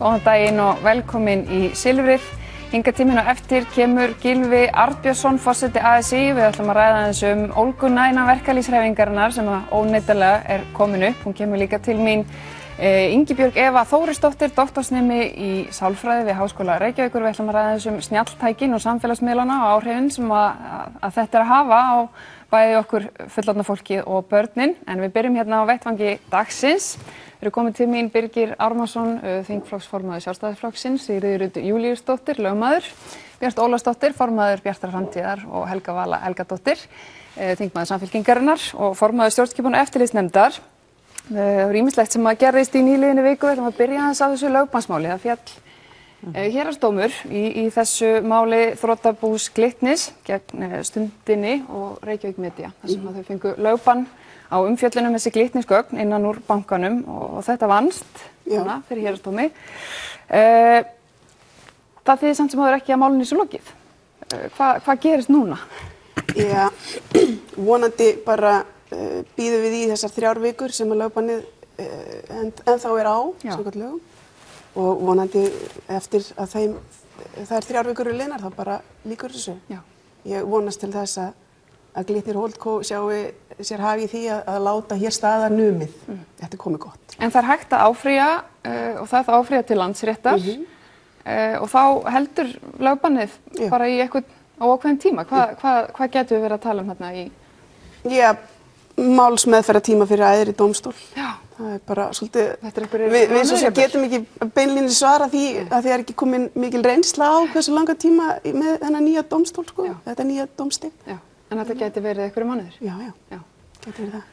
Góðan daginn og velkomin í Silfrið. Hingað tíminn á eftir kemur Gylfi Arnbjörnsson, forseti ASÍ. Við ætlum að ræða aðeins ólguna innan verkalýðshreyfingarinnar sem óneitanlega komin upp. Hún kemur líka til mín Ingibjörg Eva Þórisdóttir, doktorsnemi í sálfræði við Háskóla Reykjavíkur. Við ætlum að ræða aðeins snjalltækin og samfélagsmiðlana og áhrifin sem að þetta að hafa á bæði okkur fullorðna fólkið og börnin. En við byrjum hérna á vettvangi dagsins. Við erum komin til mín Birgir Ármannsson, þingflokksformaður Sjálfstæðisflokksins, Sigríður Rut Júlíusdóttir, lögmaður, Björt Ólafsdóttir, formaður Bjartrar framtíðar og Helga Vala Helgadóttir, þingmaður Samfylkingarinnar og formaður stjórnskipunar- og eftirlitsnefndar. Það er ýmislegt sem gerðist í nýliðinni viku. Við ætlum að byrja aðeins á þessu lögbannsmáli. Það féll héraðsdómur í þessu máli þrotabús Glitnis gegn Stundinni og Reykjavík Media, þar sem þau fengu lögbann á umfjöllunum þessi Glitnisgögn innan úr bankanum og þetta vannst fyrir héraðsdómi. Það þýðir samt sem áður ekki að málinu sé lokið. Hvað gerist núna? Já, vonandi bara býðum við í þessar 3 vikur sem að lögbannið ennþá á samkvæmt lögum og vonandi eftir að þær 3 vikur eru liðnar þá bara lýkur þessu. Já. Ég vonast til þess að Glitnir Holdco sjái sér hag í því að láta hér staðar numið. Þetta komið gott. En það hægt að áfrýja og það áfrýja til Landsréttar og þá heldur lögbannið bara í eitthvað óákveðinn tíma. Hvað getum við verið að tala um þarna í? Já, málsmeðferðartíma fyrir æðri dómstól. Já. Það er bara svolítið, við svo sem getum ekki beinlínis svara því að það er ekki komin mikil reynsla á hversu langa tíma með þennan nýja dómstól, sko. Þetta nýja dómstig. Já. En þetta geti verið einhverju mánuðir? Já, geti verið það.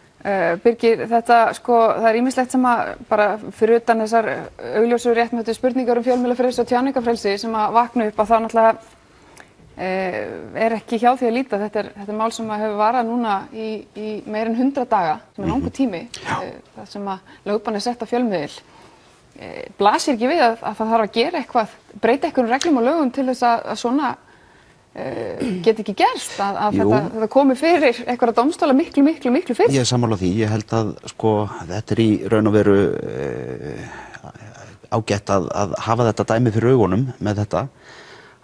Birgir, þetta það er ýmislegt sem að bara fyrir utan þessar augljósu réttmætu spurningar fjölmiðlafrelsi og tjáningarfrelsi sem að vakna upp að það náttúrulega ekki hjá því að líta. Þetta er mál sem að hefur varað núna í meira en 100 daga, sem er langur tími, það sem að lögbann sett á fjölmiðil. Blasir ekki við að það þarf að gera eitthvað, breyta einhverjum reglum og lögum til þess að svona get ekki gerst að þetta komi fyrir einhverja dómstóla miklu fyrir? Ég er sammála því. Ég held að þetta í raun og veru ágætt að hafa þetta dæmi fyrir augunum með þetta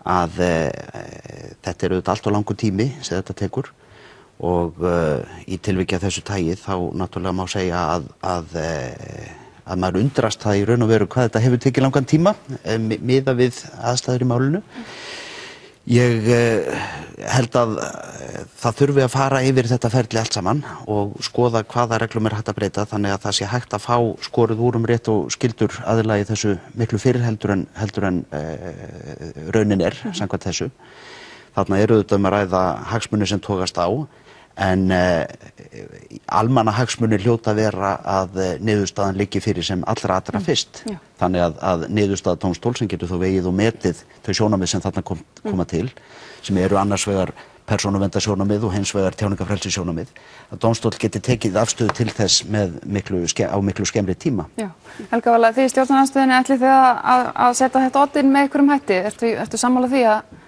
að þetta er auðvitað allt og langur tími sem þetta tekur og í tilviki af þessu tagi þá náttúrulega má segja að maður undrast það í raun og veru hvað þetta hefur tekið langan tíma miðað við aðstæður í málinu. Ég held að það þurfi að fara yfir þetta ferli allt saman og skoða hvaða reglum er hægt að breyta þannig að það sé hægt að fá skorið úr rétt og skyldur aðila í þessu miklu fyrr heldur en raunin er samkvæmt þessu. Þarna eru auðvitað að ræða hagsmuni sem togast á en almannahagsmunir hljóta vera að niðurstaðan liggi fyrir sem allra fyrst. Þannig að niðurstaða dómstól sem getur þó vegið og metið þau sjónarmið sem þarna koma til, sem eru annars vegar persónuverndarsjónarmið og hins vegar tjáningarfrelsissjónarmið, að dómstóll geti tekið afstöðu til þess með á miklu skemmri tíma. Já. Helga Vala, þið í stjórnarandstöðunni ætlið þið að setja þetta oddinn með einhverjum hætti. Ertu sammála því að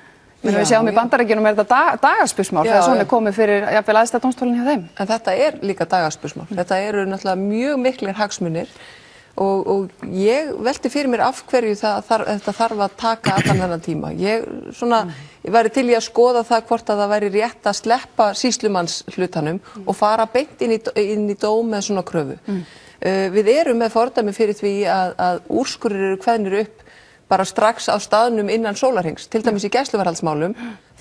við sjáum í Bandaríkjunum þetta dagaspursmál þegar svona komið fyrir jafnvel æðsta dómstólinn hjá þeim? En þetta er líka dagaspursmál. Þetta eru náttúrulega mjög miklir hagsmunir og ég velti fyrir mér af hverju þetta þarf að taka allan þennan tíma. Ég væri til í að skoða það hvort að það væri rétt að sleppa sýslumannshlutanum og fara beint inn í dóm með svona kröfu. Við erum með fordæmi fyrir því að úrskurðir eru kveðnir upp bara strax á staðnum innan sólarhrings, til dæmis í gæsluvarðhaldsmálum.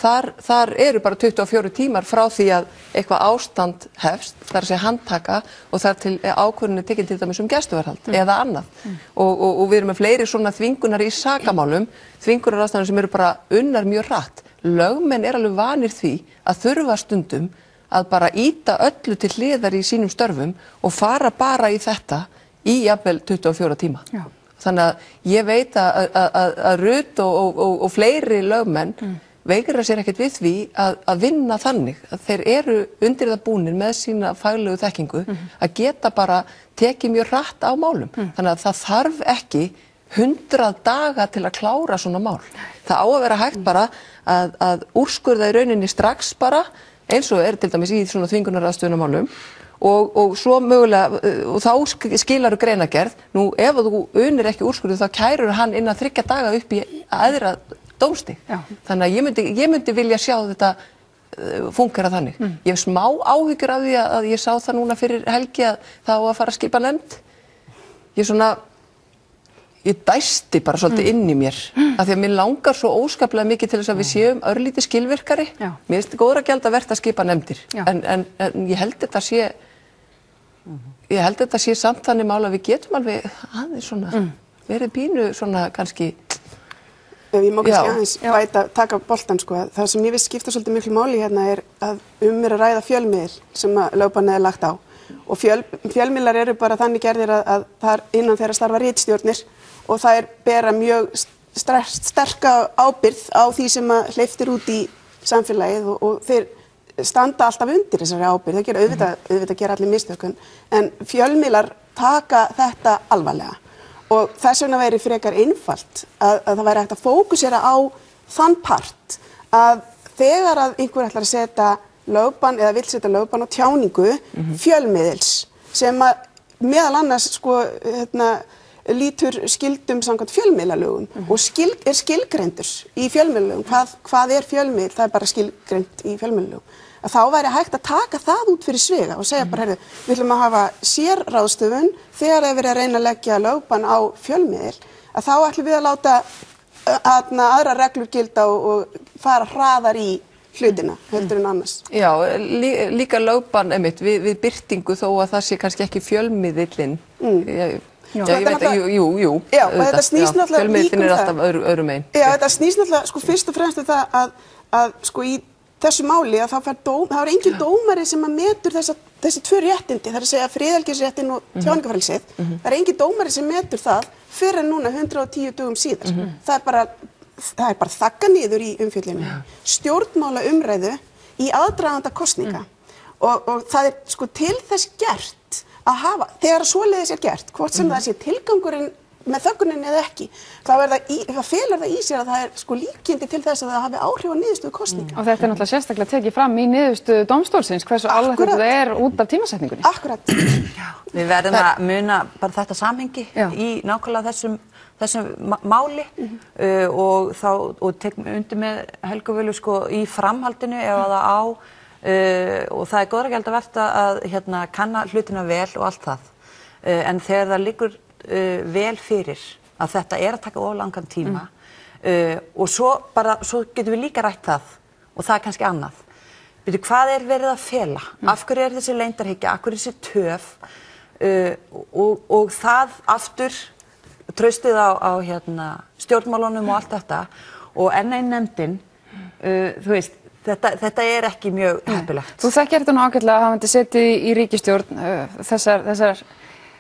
Þar eru bara 24 tímar frá því að eitthvað ástand hefst, það er að segja handtaka og þar til ákvörðun er tekin til dæmis gæsluvarðhald eða annað. Og við erum með fleiri svona þvingunar í sakamálum, þvingunaraðstæður sem eru bara unnar mjög hratt. Lögmenn er alveg vanir því að þurfa stundum að bara ýta öllu til hliðar í sínum störfum og fara bara í þetta í jafnvel 24 tíma. Já. Þannig að ég veit að Rut og fleiri lögmenn veigra sér ekkert við því að vinna þannig að þeir eru undir það búnir með sína faglegu þekkingu að geta bara tekið mjög hratt á málum. Þannig að það þarf ekki 100 daga til að klára svona mál. Það á að vera hægt bara að úrskurða í rauninni strax bara eins og er til dæmis í svona þvingunaraðstöðunarmálum og svo mögulega, og þá skilar greinargerð, nú ef þú unir ekki úrskurðu þá kærur hann innan 3 daga upp í æðra dómstig. Þannig að ég myndi vilja sjá þetta fúnkera þannig. Ég hef smá áhyggjur af því að ég sá það núna fyrir helgi að það á að fara að skipa nefnd. Ég dæsti bara svolítið inn í mér af því að mér langar svo óskaplega mikið til þess að við séum örlítið skilvirkari. Mér finnst góðra gjalda vert að skipa nefndir en ég held þetta sé samt þannig mál að við getum alveg aðeins svona verið pínu svona kannski. Ef ég má kannski aðeins taka boltan sko, það sem ég veist skipta svolítið miklu máli hérna er að er að ræða fjölmiðil sem að lögbannið er lagt á og fjölmiðlar eru bara þannig gerðir að það innan þeirra starfa ritstjórnir og það bera mjög sterka ábyrgð á því sem að hleyptir út í samfélagið og þeir standa alltaf undir þessari ábyrgð, það gera auðvitað gera allir mistök en fjölmiðlar taka þetta alvarlega. Og þess vegna væri frekar einfalt að það væri hægt að fókusera á þann part að þegar að einhver ætlar að setja lögbann eða vill setja lögbann á tjáningu fjölmiðils sem að meðal annars sko lítur skildum samkvæmt fjölmiðlalögum og skilgreindur í fjölmiðlalögum. Hvað fjölmiðl? Það bara skilgreint í fjölmiðlalögum. Að þá væri hægt að taka það út fyrir sviga og segja bara, við ætlum að hafa sérráðstöfun þegar það verið að reyna að leggja lögbann á fjölmiðil, að þá ætlum við að láta aðra reglur gilda og fara hraðar í hlutina, heldur en annars. Já, líka lögbann við birtingu þó að það sé kannski ekki fjölmiðillinn. Já, ég veit að, jú. Já, þetta snýst náttúrulega líka fjölmiðillinn alltaf öðrum megin. Já, þetta snýst náttúrulega, sko, fyrst og fremst það að sko í þessu máli að það er engin dómari sem að metur þessi 2 réttindi, það er að segja friðhelgisréttin og tjáningarfrelsið. Það er engin dómari sem metur það fyrir en núna 110 dögum síðar. Það er bara þagga niður í umfjöllinu. Stjórnmála umræðu í aðdraganda kosninga og það er sko til þess gert að hafa, þegar svoleiðis er gert, hvort sem það sé tilgangurinn með þögguninni eða ekki, það felur það í sér að það er sko líkindi til þess að það hafi áhrif á niðurstöðu kosninga. Og þetta er náttúrulega sérstaklega tekið fram í niðurstöðu dómstólsins, hversu alvarlegt þetta er út af tímasetningunni. Akkurat. Við verðum að muna bara þetta samhengi í nákvæmlega þessum máli og tekum undir með Helgu Völu sko í framhaldinu ef það á og það er góðra gjalda vert að kanna hlutina vel og allt það. En þegar það liggur vel fyrir að þetta er að taka of langan tíma og svo getum við líka rætt það og það er kannski annað. Hvað er verið að fela? Af hverju er þessi leyndarhyggja? Af hverju er þessi töf? Og það aftur traustið á stjórnmálunum og allt þetta og enn ein nefndin, þú veist, þetta er ekki mjög heppilegt. Þú þekkir þetta nú ágætlega að hafandi setið í ríkisstjórn þessar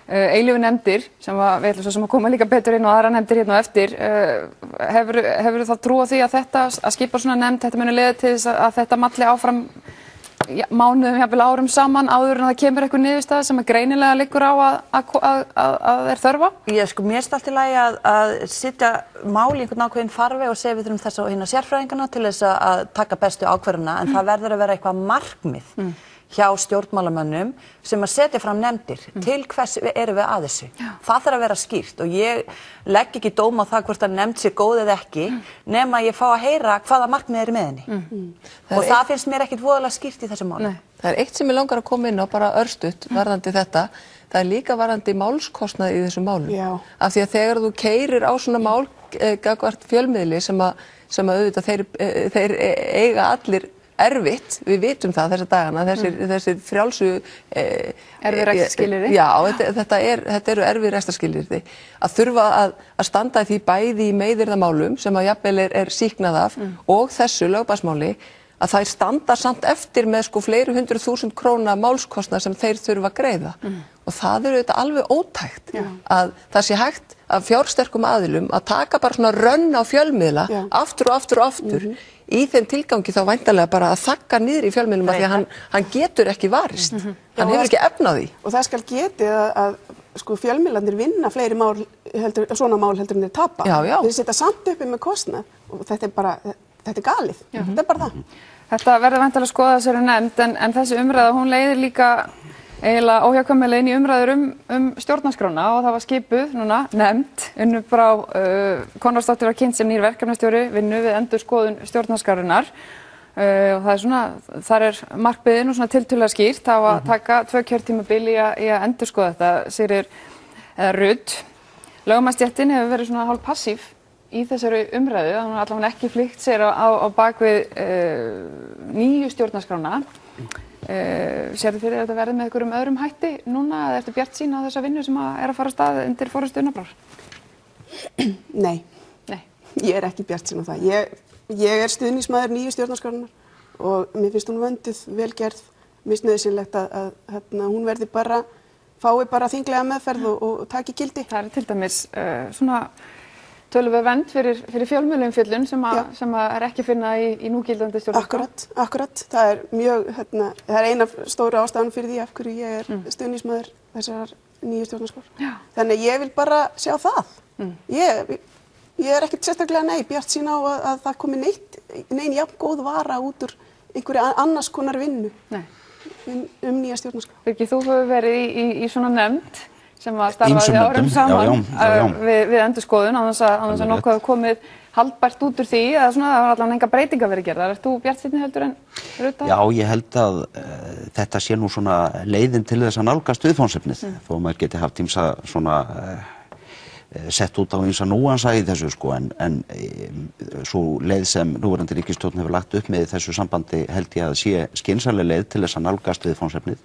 eilífu nefndir sem við ætlum svo sem að koma líka betur inn og aðra nefndir hérna á eftir. Hefur þá trú á því að skipa svona nefnd, þetta muni leiða til þess að þetta malli áfram mánuðum, jafnvel árum saman áður en það kemur eitthvað niðurstaða sem greinilega liggur á að er þörfa? Sko, mér finnst allt í lagi að setja mál í einhvern ákveðinn farveg og segja við þurfum þess að sérfræðingana til þess að taka bestu ákvörðuna en það verður að vera eitthvað markmið hjá stjórnmálamönnum sem að setja fram nefndir til hvers erum við að þessu. Það þarf að vera skýrt og ég legg ekki dóm á það hvort að nefnd sé góð eða ekki nema ég fá að heyra hvaða markmið er með henni. Og það finnst mér ekkit voðalega skýrt í þessu máli. Það er eitt sem ég langar að koma inn á bara örstutt varðandi þetta. Það er líka varðandi málskostnað í þessum málum. Af því að þegar þú keyrir á svona mál gagnvart fjölmiðli sem auðvitað þeir eiga allir erfitt, við vitum það þessa dagana, þessir frjálsu erfið rekstrarskilyrði. Já, þetta eru erfið rekstrarskilyrði. Að þurfa að standa í því bæði í meiðyrðamálum sem að jafnvel er sýknað af og þessu lögbannsmáli að þær standa samt eftir með sko fleiri 100.000 króna málskostnað sem þeir þurfa að greiða. Og það eru þetta alveg ótækt að það sé hægt af fjársterkum aðilum að taka bara svona rönn á fjölmiðla aftur og aftur og aftur í þeim tilgangi þá væntanlega bara að þagga niður í fjölmiðlum af því að hann getur ekki varist. Hann hefur ekki efni á því. Og það skal getið að sko fjölmiðlarnir vinna fleiri mál svona mál heldur en þeir tapa. Þeir setja samt uppi með kostnað og þetta er galið. Þetta er bara það. Þetta verður væntanlega að skoða þessari nefnd en þessi umræða hún leiðir líka eiginlega óhjákvæmilega inn í umræður stjórnarskrána og það var skipuð núna nefnd Unnur Brá Konráðsdóttir var kynnt sem nýr verkefnastjóri vinnu við endurskoðun stjórnarskrárinnar og það svona, þar markmiðin og svona tiltölulega skýrt á að taka 2 kjörtímabil í að endurskoða þetta, Sigríður eða Rut. Lögmannsstéttin hefur verið svona hálf passív í þessari umræðu, þannig að allavega ekki flýtt sér á bakvið nýju stjórnarskrána. Sérðu fyrir að þetta verði með einhverjum öðrum hætti núna eða ertu bjartsýn á þessa vinnu sem að fara af stað undir forystu Unnar Brár? Nei, ég ekki bjartsýn á það. Ég stuðningsmaður nýju stjórnarskrárinnar og mér finnst hún vönduð, vel gerð, misnauðsynlegt að hún verði fái bara þinglega meðferð og taki gildi. Það til dæmis svona töluverð vernd fyrir fjölmiðlaumfjöllun sem ekki að finna í núgildandi stjórnarskrá. Akkurat. Það mjög, það eina stóru ástæðan fyrir því af hverju ég stuðningsmaður þessar nýju stjórnarskrár. Þannig ég vil bara sjá það. Ég ekkert sérstaklega bjartsýn á að það komi nein jafn góð vara út úr einhverju annars konar vinnu nýja stjórnarskrá. Birgir, þú hefur verið í svona nefnd sem starfaði árum saman við endurskoðun án þess að nokkuð hafi komið haldbært út úr því eða svona það var allavega enga breytingar verið gerðar. Ert þú bjartsýnni heldur en Rut? Já, ég held að þetta sé nú svona leiðin til þess að nálgast viðfangsefnið þó maður geti haft ýmsa svona sett út á ýmsa núansa í þessu en svo leið sem núverandi ríkisstjórn hefur lagt upp með í þessu sambandi held ég að sé skynsamleg leið til þess að nálgast viðfangsefnið.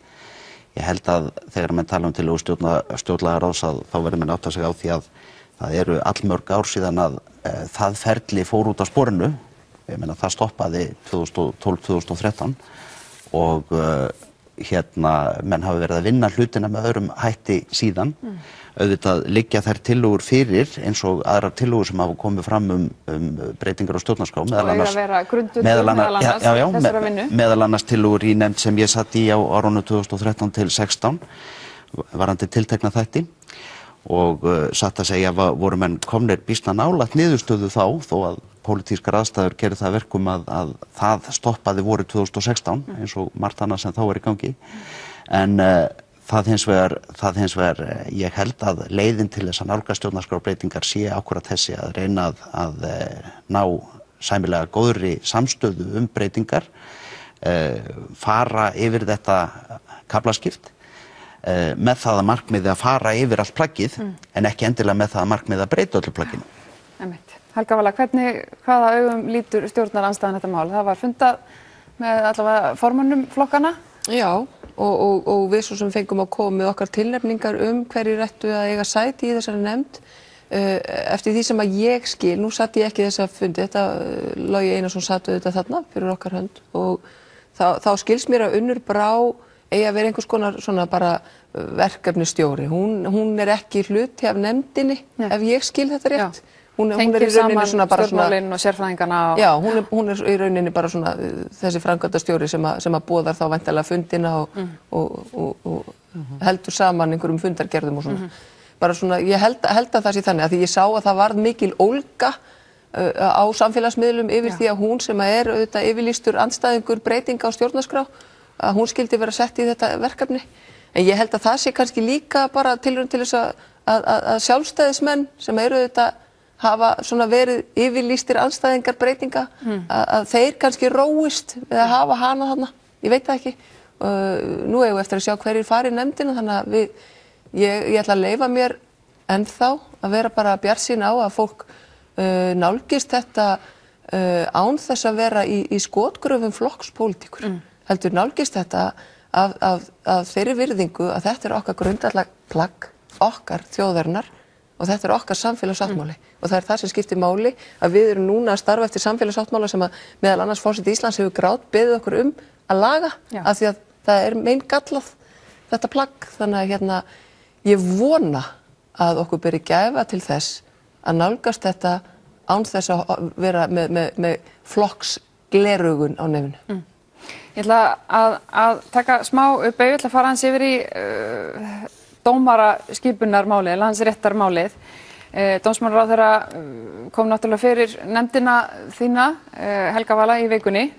Ég held að þegar menn tala tillögu stjórnlagaráðs að þá verður menn átta sig á því að það eru allmörg ár síðan að það ferli fór út af sporinu. Ég meina það stoppaði 2012-2013 og menn hafa verið að vinna hlutina með öðrum hætti síðan. Auðvitað liggja þær tillögur fyrir eins og aðrar tillögur sem hafa komið fram breytingar á stjórnarskrá meðal annars tillögur í nefnd sem ég satt í á árunum 2013 til 16 varðandi tiltekna þætti og satt að segja voru menn komnir býsna nálægt niðurstöðu þá þó að pólitískar aðstæður gerðu það verkum að það stoppaði voru 2016 eins og margt annað sem þá er í gangi en það hins vegar ég held að leiðin til þess að nálgast stjórnarskrárbreytingar sé akkúrat þessi að reyna að ná sæmilega góðri samstöðu breytingar, fara yfir þetta kaflaskipt með það að markmiði að fara yfir allt plaggið en ekki endilega með það að markmiði að breyta öllu plagginu. Helga Vala, hvaða augum lítur stjórnarandstaðan þetta mál? Það var fundað með allavega formönnum flokkana? Já. Og við svo sem fengum að koma með okkar tilnefningar hverjir ættu að eiga sæti í þessari nefnd eftir því sem að ég skil, nú satt ég ekki þessa fundi, þetta Logi Einarsson satt auðvitað þarna fyrir okkar hönd og þá skils mér að Unnur Brá eigi að vera einhvers konar svona bara verkefnisstjóri, hún ekki hluti af nefndinni ef ég skil þetta rétt. Hún í rauninni svona bara stjórnmálin og sérfræðingana og... Já, hún í rauninni bara svona þessi framkvæmdastjóri sem að boðar þá væntanlega fundina og heldur saman einhverjum fundargerðum og svona. Bara svona, ég held að það sé þannig að því ég sá að það varð mikil ólga á samfélagsmiðlum yfir því að hún sem er auðvitað yfirlýstur andstæðingur breytinga á stjórnarskrá, að hún skildi vera sett í þetta verkefni. En ég held að það sé kannski líka bara tilraun til þess að sjálfstæðismenn sem eru auðvitað hafa svona verið yfirlýstir andstæðingar breytinga að þeir kannski róist við að hafa hana þarna, ég veit það ekki. Nú eigum við eftir að sjá hverjir fari í nefndina þannig að ég ætla að leyfa mér ennþá að vera bara bjartsýn á að fólk nálgist þetta án þess að vera í skotgröfum flokkspólitíkur. Heldur nálgist þetta af þeirri virðingu að þetta er okkar grundvallarplagg okkar þjóðarinnar og þetta er okkar samfélagssáttmáli og það er það sem skiptir máli að við erum núna að starfa eftir samfélagssáttmála sem að meðal annars forseti Íslands hefur grátbeðið okkur að laga af því að það er meingallað þetta plagg þannig að ég vona að okkur beri gæfa til þess að nálgast þetta án þess að vera með flokksglerugun á nefnu. Ég ætla að taka smá upp ég ætla að fara hans yfir í dómaraskipunarmálið, landsréttarmálið. Dómsmálaráðherra kom náttúrulega fyrir nefndina þína, Helga Vala, í vikunni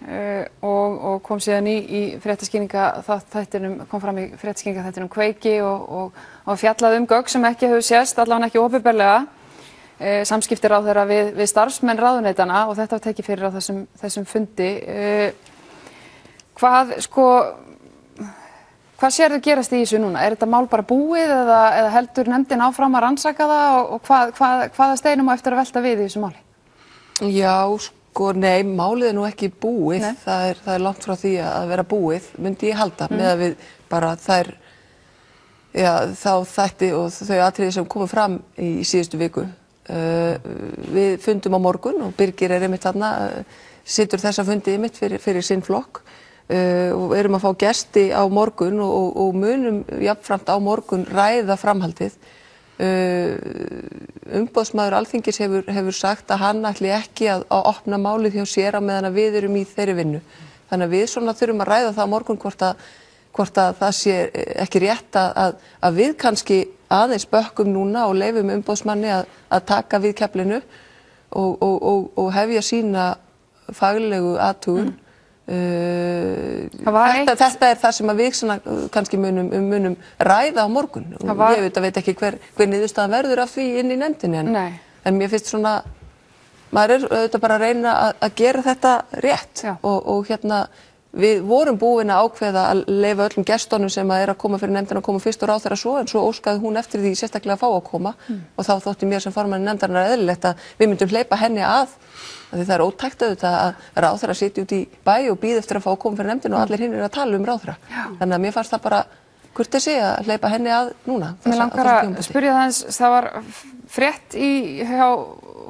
og kom síðan í fréttaskýringaþættinum, kom fram í fréttaskýringaþættinum Kveiki og fjallaði gögn sem ekki hefur sést, allavega ekki opinberlega, samskipti ráðherra við starfsmenn ráðuneytanna og þetta var tekið fyrir á þessum fundi. Hvað sérðu gerast í þessu núna? Er þetta mál bara búið eða heldur nefndin áfram að rannsaka það og hvaða steinum á eftir að velta við í þessu máli? Já, nei, málið er nú ekki búið. Það er langt frá því að vera búið, myndi ég halda, með að við bara þá þætti og þau atriði sem komu fram í síðustu viku. Við fundum á morgun og Birgir er einmitt þarna, situr þessa fundi einmitt fyrir sinn flokk. Og erum að fá gesti á morgun og munum jafnframt á morgun ræða framhaldið. Umboðsmaður Alþingis hefur sagt að hann ætli ekki að opna málið hjá sér á meðan að við erum í þeirri vinnu. Þannig að við svona þurfum að ræða það á morgun hvort að það sé ekki rétt að við kannski aðeins bökkum núna og leyfum umboðsmanni að taka við keflinu og hefja sína faglegu athugun. Þetta er það sem að við kannski munum ræða á morgun. Ég veit ekki hver niðurstaðan verður af því inn í nefndinni en mér finnst svona, maður er auðvitað bara að reyna að gera þetta rétt og við vorum búin að ákveða að leyfa öllum gestunum sem að koma fyrir nefndina að koma fyrst og ráðherra svo, en svo óskaði hún eftir því sérstaklega að fá að koma og þá þótti mér sem formanni nefndarinnar eðlilegt að við myndum hleypa henni að því það er ótækt auðvitað að ráðherra sitji út í bæ og bíði eftir að fá að koma fyrir nefndina og allir hinn að tala ráðherra. Þannig að mér fannst það bara kurteisi að hleypa henni að núna. Mér langar að spyrja það eins, það var frétt hjá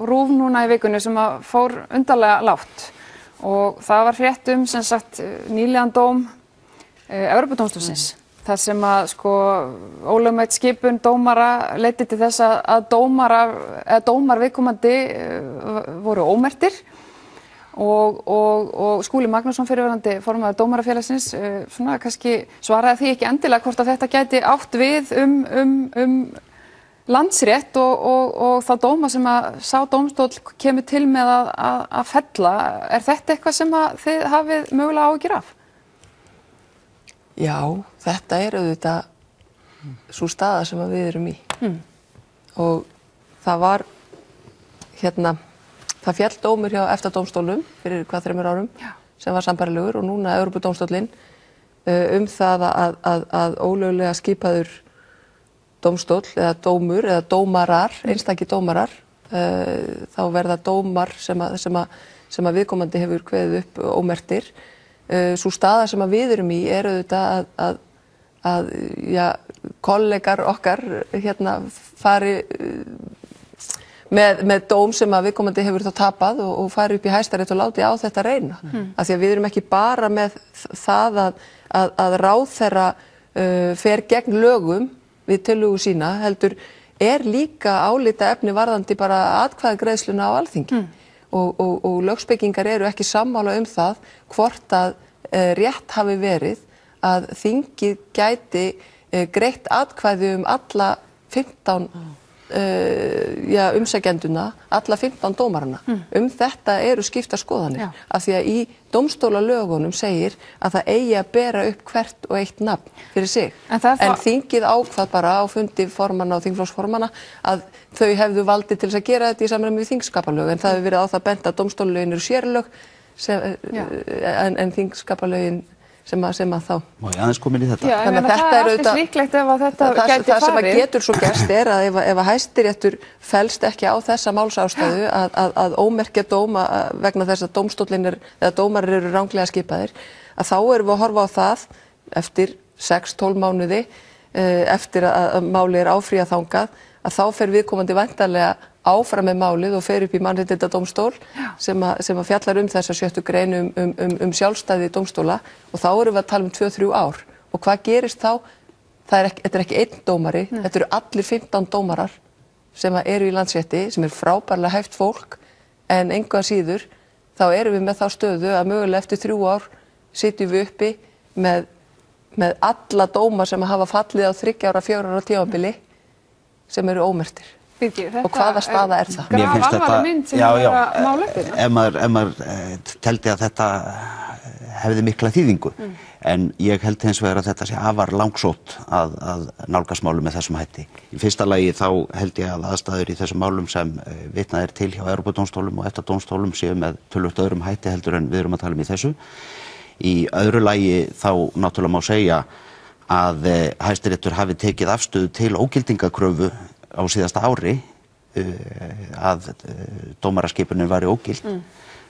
RÚV núna í vikunni sem að fór undarlega lágt og það var frétt sem sagt nýlegan dóm Evrópudómstólsins. þar sem að ólögmæt skipun dómara leiddi til þess að dómar viðkomandi voru ómerktir og Skúli Magnússon fyrirverandi formaður dómarafélagsins svona kannski svaraði því ekki endilega hvort að þetta gæti átt við landsrétt og þá dóma sem að sá dómstóll kemur til með að fella. Er þetta eitthvað sem að þið hafið mögulega áhyggjur af? Já, þetta er auðvitað sú staða sem við erum í. Og það var það féll dómur hjá EFTA-dómstólnum fyrir 3 árum sem var sambærilegur og núna Evrópudómstóllinn það að ólöglega skipaður dómstóll eða dómur eða dómarar, einstakir dómarar, þá verða dómar sem að viðkomandi hefur kveðið upp ómerktir. Sú staða sem að við erum í auðvitað að kollegar okkar fari með dóm sem að viðkomandi hefur þá tapað og fari upp í Hæstarétt og láti á þetta reyna. Af því að við erum ekki bara með það að ráðherra fer gegn lögum við tillögu sína, heldur líka álitaefni varðandi bara atkvæðagreiðsluna á Alþingi. Og lögspekingar eru ekki sammála það hvort að rétt hafi verið að þingið gæti greitt atkvæði alla 15 umsækjenduna, alla 15 dómarana. Þetta eru skiptar skoðanir. Af því að í dómstólalögunum segir að það eigi að bera upp hvert og eitt nafn fyrir sig. En þingið ákvað bara á fundi formanna og þingflokksformanna að þau hefðu valdið til þess að gera þetta í samræmi við þingskapalög. En það hefur verið á það bent að dómstólalögin eru sérlög en þingskapalögin sem að þá. Má ég aðeins koma inn í þetta? Já, þannig að það er alltaf líklegt ef að þetta gæti farið. Það sem að getur svo gerst að ef að Hæstiréttur fellst ekki á þessa málsástæðu að ómerkja dóma vegna þess að dómstóllinn eða dómarar eru ranglega skipaðir, að þá erum við að horfa á það eftir 6-12 mánuði eftir að máli áfrýjað þangað, að þá fer viðkomandi væntanlega áfram með málið og fer upp í mannréttindadómstól sem að fjallar þessa 6. grein sjálfstæði dómstóla og þá erum við að tala 2-3 ár. Og hvað gerist þá? Þetta er ekki einn dómari, þetta eru allir 15 dómarar sem eru í Landsrétti, sem frábærlega hæft fólk, en engu að síður þá erum við með þá stöðu að mögulega eftir 3 ár sitjum við uppi með alla dóma sem hafa fallið á 3 ára, 4 ára tímabili sem eru ómerktir. Birgir, Og hvaða staða er það? Mér finnst grafalvarleg mynd sem er að mála upp hérna. Ef maður teldi að þetta hefði mikla þýðingu, en ég held hins vegar að þetta sé afar langsótt að nálgast málum með þessum hætti. Í fyrsta lagi þá held ég að aðstæður í þessum málum sem vitnað er til hjá Evrópudómstólum og EFTA-dómstólum séu með töluvert öðrum hætti heldur en við erum að tala um í þessu. Í öðru lagi þá náttúrulega má segja að Hæstiréttur hafi tekið afstöðu til ógildingakröfu á síðasta ári að dómaraskipunin væri ógild.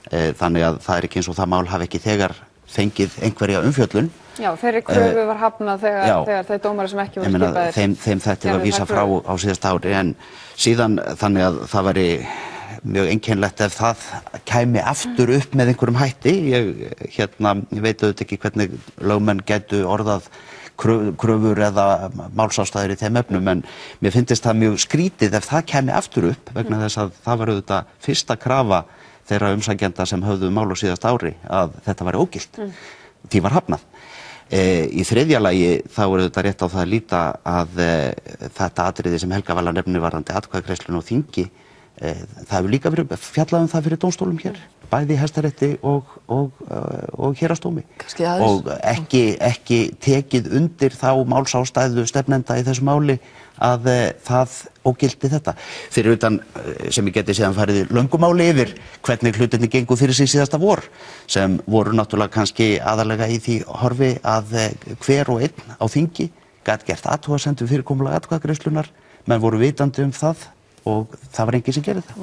Þannig að það er ekki eins og það mál hafi ekki þegar fengið einhverja umfjöllun. Já, þeirri kröfu var hafnað þegar þeir dómarar sem ekki voru skipaðir. Þeim þetta var vísað frá á síðasta ári, en síðan þannig að það væri mjög einkennilegt ef það kæmi aftur upp með einhverjum hætti. Ég veit auðvitað ekki hvernig lögmenn gætu orðað kröfur eða málsástæður í þeim efnum, en mér finnst það mjög skrítið ef það kæmi aftur upp vegna þess að það var auðvitað fyrsta krafa þeirra umsækjenda sem höfðu mál á síðast ári að þetta væri ógilt. Því var hafnað. Í þriðja lagi þá er auðvitað rétt á það að líta að þetta atriði sem Helga Vala nefnir varðandi atkvæðagreiðsluna á þingi, það hefur líka verið fjallað um það fyrir dómstólum hér, bæði í Hæstarétti og héraðsdómi, og ekki tekið undir þá málsástæðu stefnenda í þessu máli að það ógildi þetta. Fyrir utan sem ég geti síðan farið löngumáli yfir hvernig hlutinni gengu fyrir sig síðasta vor, sem voru náttúrulega kannski aðalega í því horfi að hver og einn á þingi gat gert athugasemd við fyrirkomulag atkvæðagreiðslunnar, menn voru vitandi um það og það var enginn sem gerði það.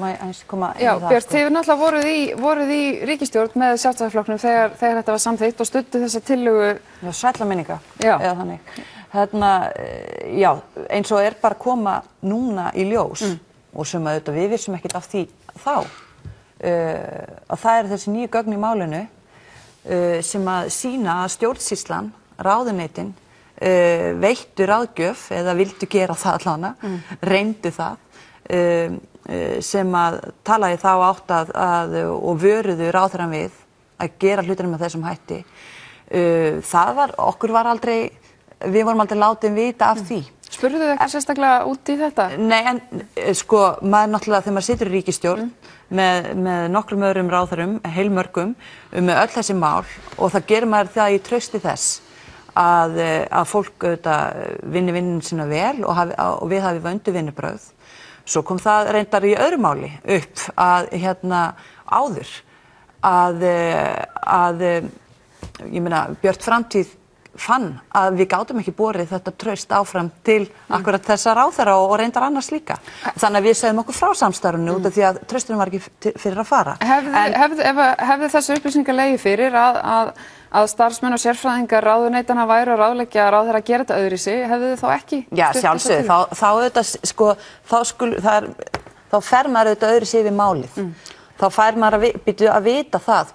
Já, Björt, þið náttúrulega voruð í ríkisstjórn með Sjálfstæðisflokknum þegar þetta var samþykkt og studdu þessa tillögu. Já, sælla minninga, eða þannig. Já, eins og er bara að koma núna í ljós og sem auðvitað við vissum ekkert af því þá, að það er þessi nýju gögn í málinu sem að sýna að stjórnsýslan, ráðuneytin, veittu ráðgjöf eða vildu gera það allavega, reyndu það, sem að talaði þá átt að og vöruðu ráðherrann við að gera hlutina með þessum hætti. Við vorum aldrei látin vita af því. Spurðu þið ekki sérstaklega út í þetta? Nei, en sko, maður náttúrulega þegar maður situr í ríkisstjórn með nokkrum öðrum ráðherrum, heilmörgum, með öll þessi mál, og það gerir maður það í trausti þess að fólk auðvitað vinni vinninn sína vel og við hafi vöndu vinnubrögð. Svo kom það reyndar í öðru máli upp að áður að ég meina Björt Framtíð fann að við gátum ekki borið þetta traust áfram til akkurat þessa ráðherra og reyndar annars líka. Þannig að við segðum okkur frá samstarfinu út af því að traustinu var ekki fyrir að fara. Hefði þessu upplýsingar legið fyrir að starfsmenn og sérfræðingar ráðuneytanna væru að ráðleggja ráðherra að gera þetta öðruvísi, hefði þið þá ekki? Já, sjálfsögðu, þá auðvitað, sko, þá fer maður auðvitað öðruvísi yfir málið. Þá fær maður að vita það,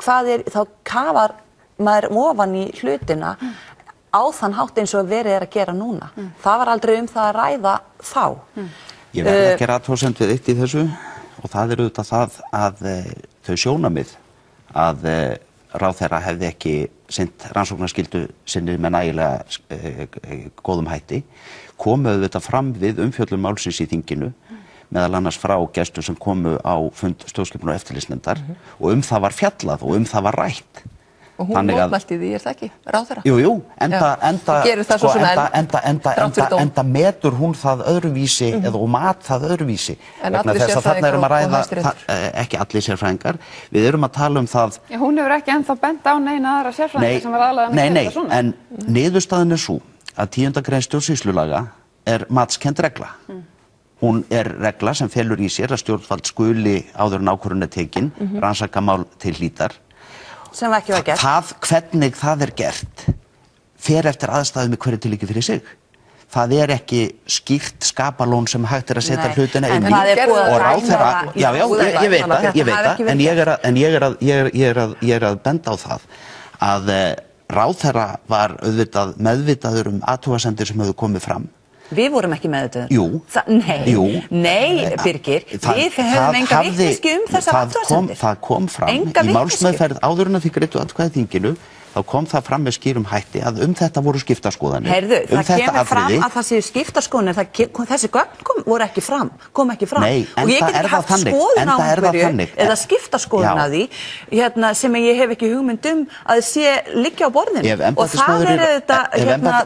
hvað er, þá kafar maður ofan í hlutina á þann hátt eins og verið að gera núna. Það var aldrei það að ræða þá. Ég verð að gera athugasemd við eitt í þessu, og það er auðvitað það að þau sjónarmið að ráðherra hefði ekki sinnt rannsóknarskyldu sinni með nægilega góðum hætti, komu auðvitað fram við umfjöllun málsins í þinginu, meðal annars frá gestum sem komu á fund stjórnskipunar- og eftirlitsnefndar, og það var fjallað og það var rætt. Og hún mótmælti því, það ekki, ráðherra? Jú, enda metur hún það öðruvísi og mat það öðruvísi. En allir sérfræðingar og Hæstiréttur? Ekki allir sérfræðingar. Við erum að tala um það. Já, hún hefur ekki ennþá bent á neina aðra sérfræðingar sem var aðlaga með þetta svona. Nei, en niðurstaðan er svo að 10. grein stjórnsýslulaga er matskennd regla. Hún er regla sem felur í sér að stjórnvald skuli áður en ákvörðun er tekin, rannsaka mál til hlítar. Sem ekki var gert. Hvernig það er gert fer eftir aðstæðum í hverju tilviki fyrir sig. Það er ekki skýrt skapalón sem hægt er að setja hlutina inn í og ráðherra, ég veit það, en ég er að benda á það að ráðherra var auðvitað meðvitaður athugasemdir sem hefðu komið fram. Við vorum ekki meðvitaður. Jú. Nei, Birgir, við höfum enga vitneskju þessar athugasemdir. Það kom fram í málsmeðferð áður en að þið greiddu atkvæði þinginu þá kom það fram með skýrum hætti að þetta voru skiptaskoðanir. Heyrðu, það kemur fram að það séu skiptaskoðanir, þessi gögn voru ekki fram, kom ekki fram. Nei, og ég get ekki haft skoðun á einhverju eða skiptaskoðun á því sem ég hef ekki hugmynd að sé liggja á borðinu. Og það þetta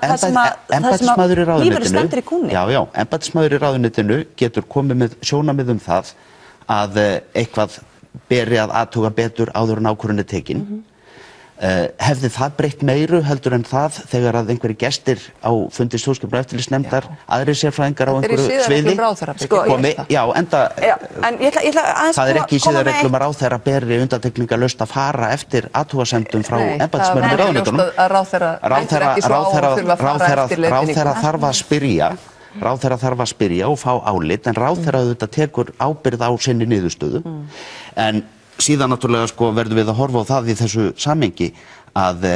það sem lífeyrir stendur í kúnni. Já, embættismaður í ráðuneytinu getur komið með sjónarmið það að eitthvað beri að athuga betur áður en ákvörðun tekin. Hefði það breytt meiru heldur en það þegar að einhverjir gestir á fundi stjórnskipunar- og eftirlitsnefndar, aðrir sérfræðingar á einhverju sviði komi, það ekki í siðareglum að ráðherra beri undantekningarlaust að fara eftir athugasemdum frá embættismönnum í ráðuneytunum. Ráðherra þarf að spyrja og fá álit, en ráðherra auðvitað tekur ábyrgð á sinni niðurstöðu. En síðan náttúrulega verðum við að horfa á það í þessu samhengi að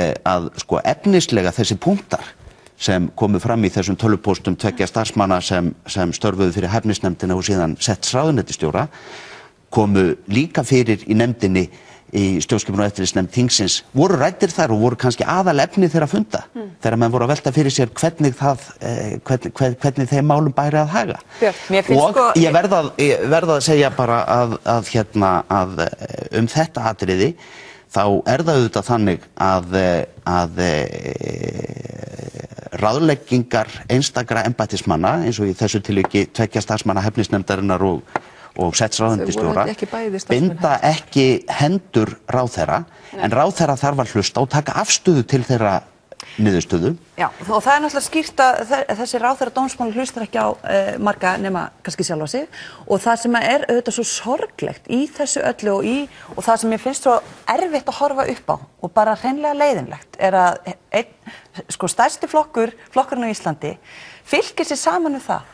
efnislega þessi punktar sem komu fram í þessum tölvupóstum tveggja starfsmanna sem störfuðu fyrir hæfnisnefndina og síðan setts ráðuneytisstjóra komu líka fyrir í nefndinni í stjórnskipunar- og eftirlitsnefnd þingsins, voru ræddir þar og voru kannski aðalefni þeirra funda þegar menn voru að velta fyrir sér hvernig þeim málum bæri að haga. Og ég verð að segja bara að þetta atriði þá það auðvitað þannig að ráðleggingar einstakra embættismanna eins og í þessu tilviki tveggja starfsmanna hæfnisnefndarinnar og setts ráðuneytisstjóra binda ekki hendur ráðherra, en ráðherra þarf að hlusta og taka afstöðu til þeirra niðurstöðu. Já, og það náttúrulega skýrt að þessi ráðherra dómsmála hlustar ekki á marga nema kannski sjálfa sig, og það sem auðvitað svo sorglegt í þessu öllu og það sem ég finnst svo erfitt að horfa upp á og bara hreinlega leiðinlegt að stærsti flokkurinn á Íslandi fylkir sér saman við það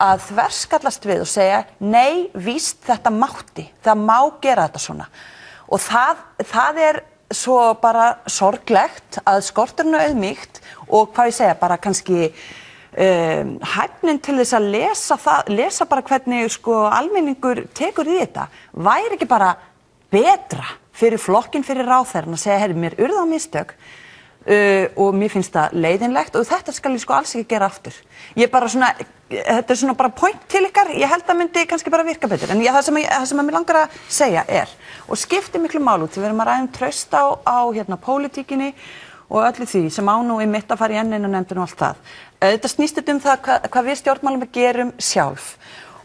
að þverskallast við og segja nei, víst þetta mátti, það má gera þetta svona. Og það svo bara sorglegt að skorturinn er auðmýkt og hvað ég segja, bara kannski hæfnin til þess að lesa bara hvernig almenningur tekur í þetta, væri ekki bara betra fyrir flokkinn, fyrir ráðherrann að segja, mér urðu á mistök og mér finnst það leiðinlegt og þetta skal ég alls ekki gera aftur. Ég bara þetta svona bara point til ykkar, ég held að myndi kannski bara virka betur, en það sem að mér langar að segja og skiptir miklu málu til við erum að ræða traust á pólitíkinni og öllu því sem á nú mitt að fara í nefndin og allt það. Þetta snýst það hvað við stjórnmálum gerum sjálf.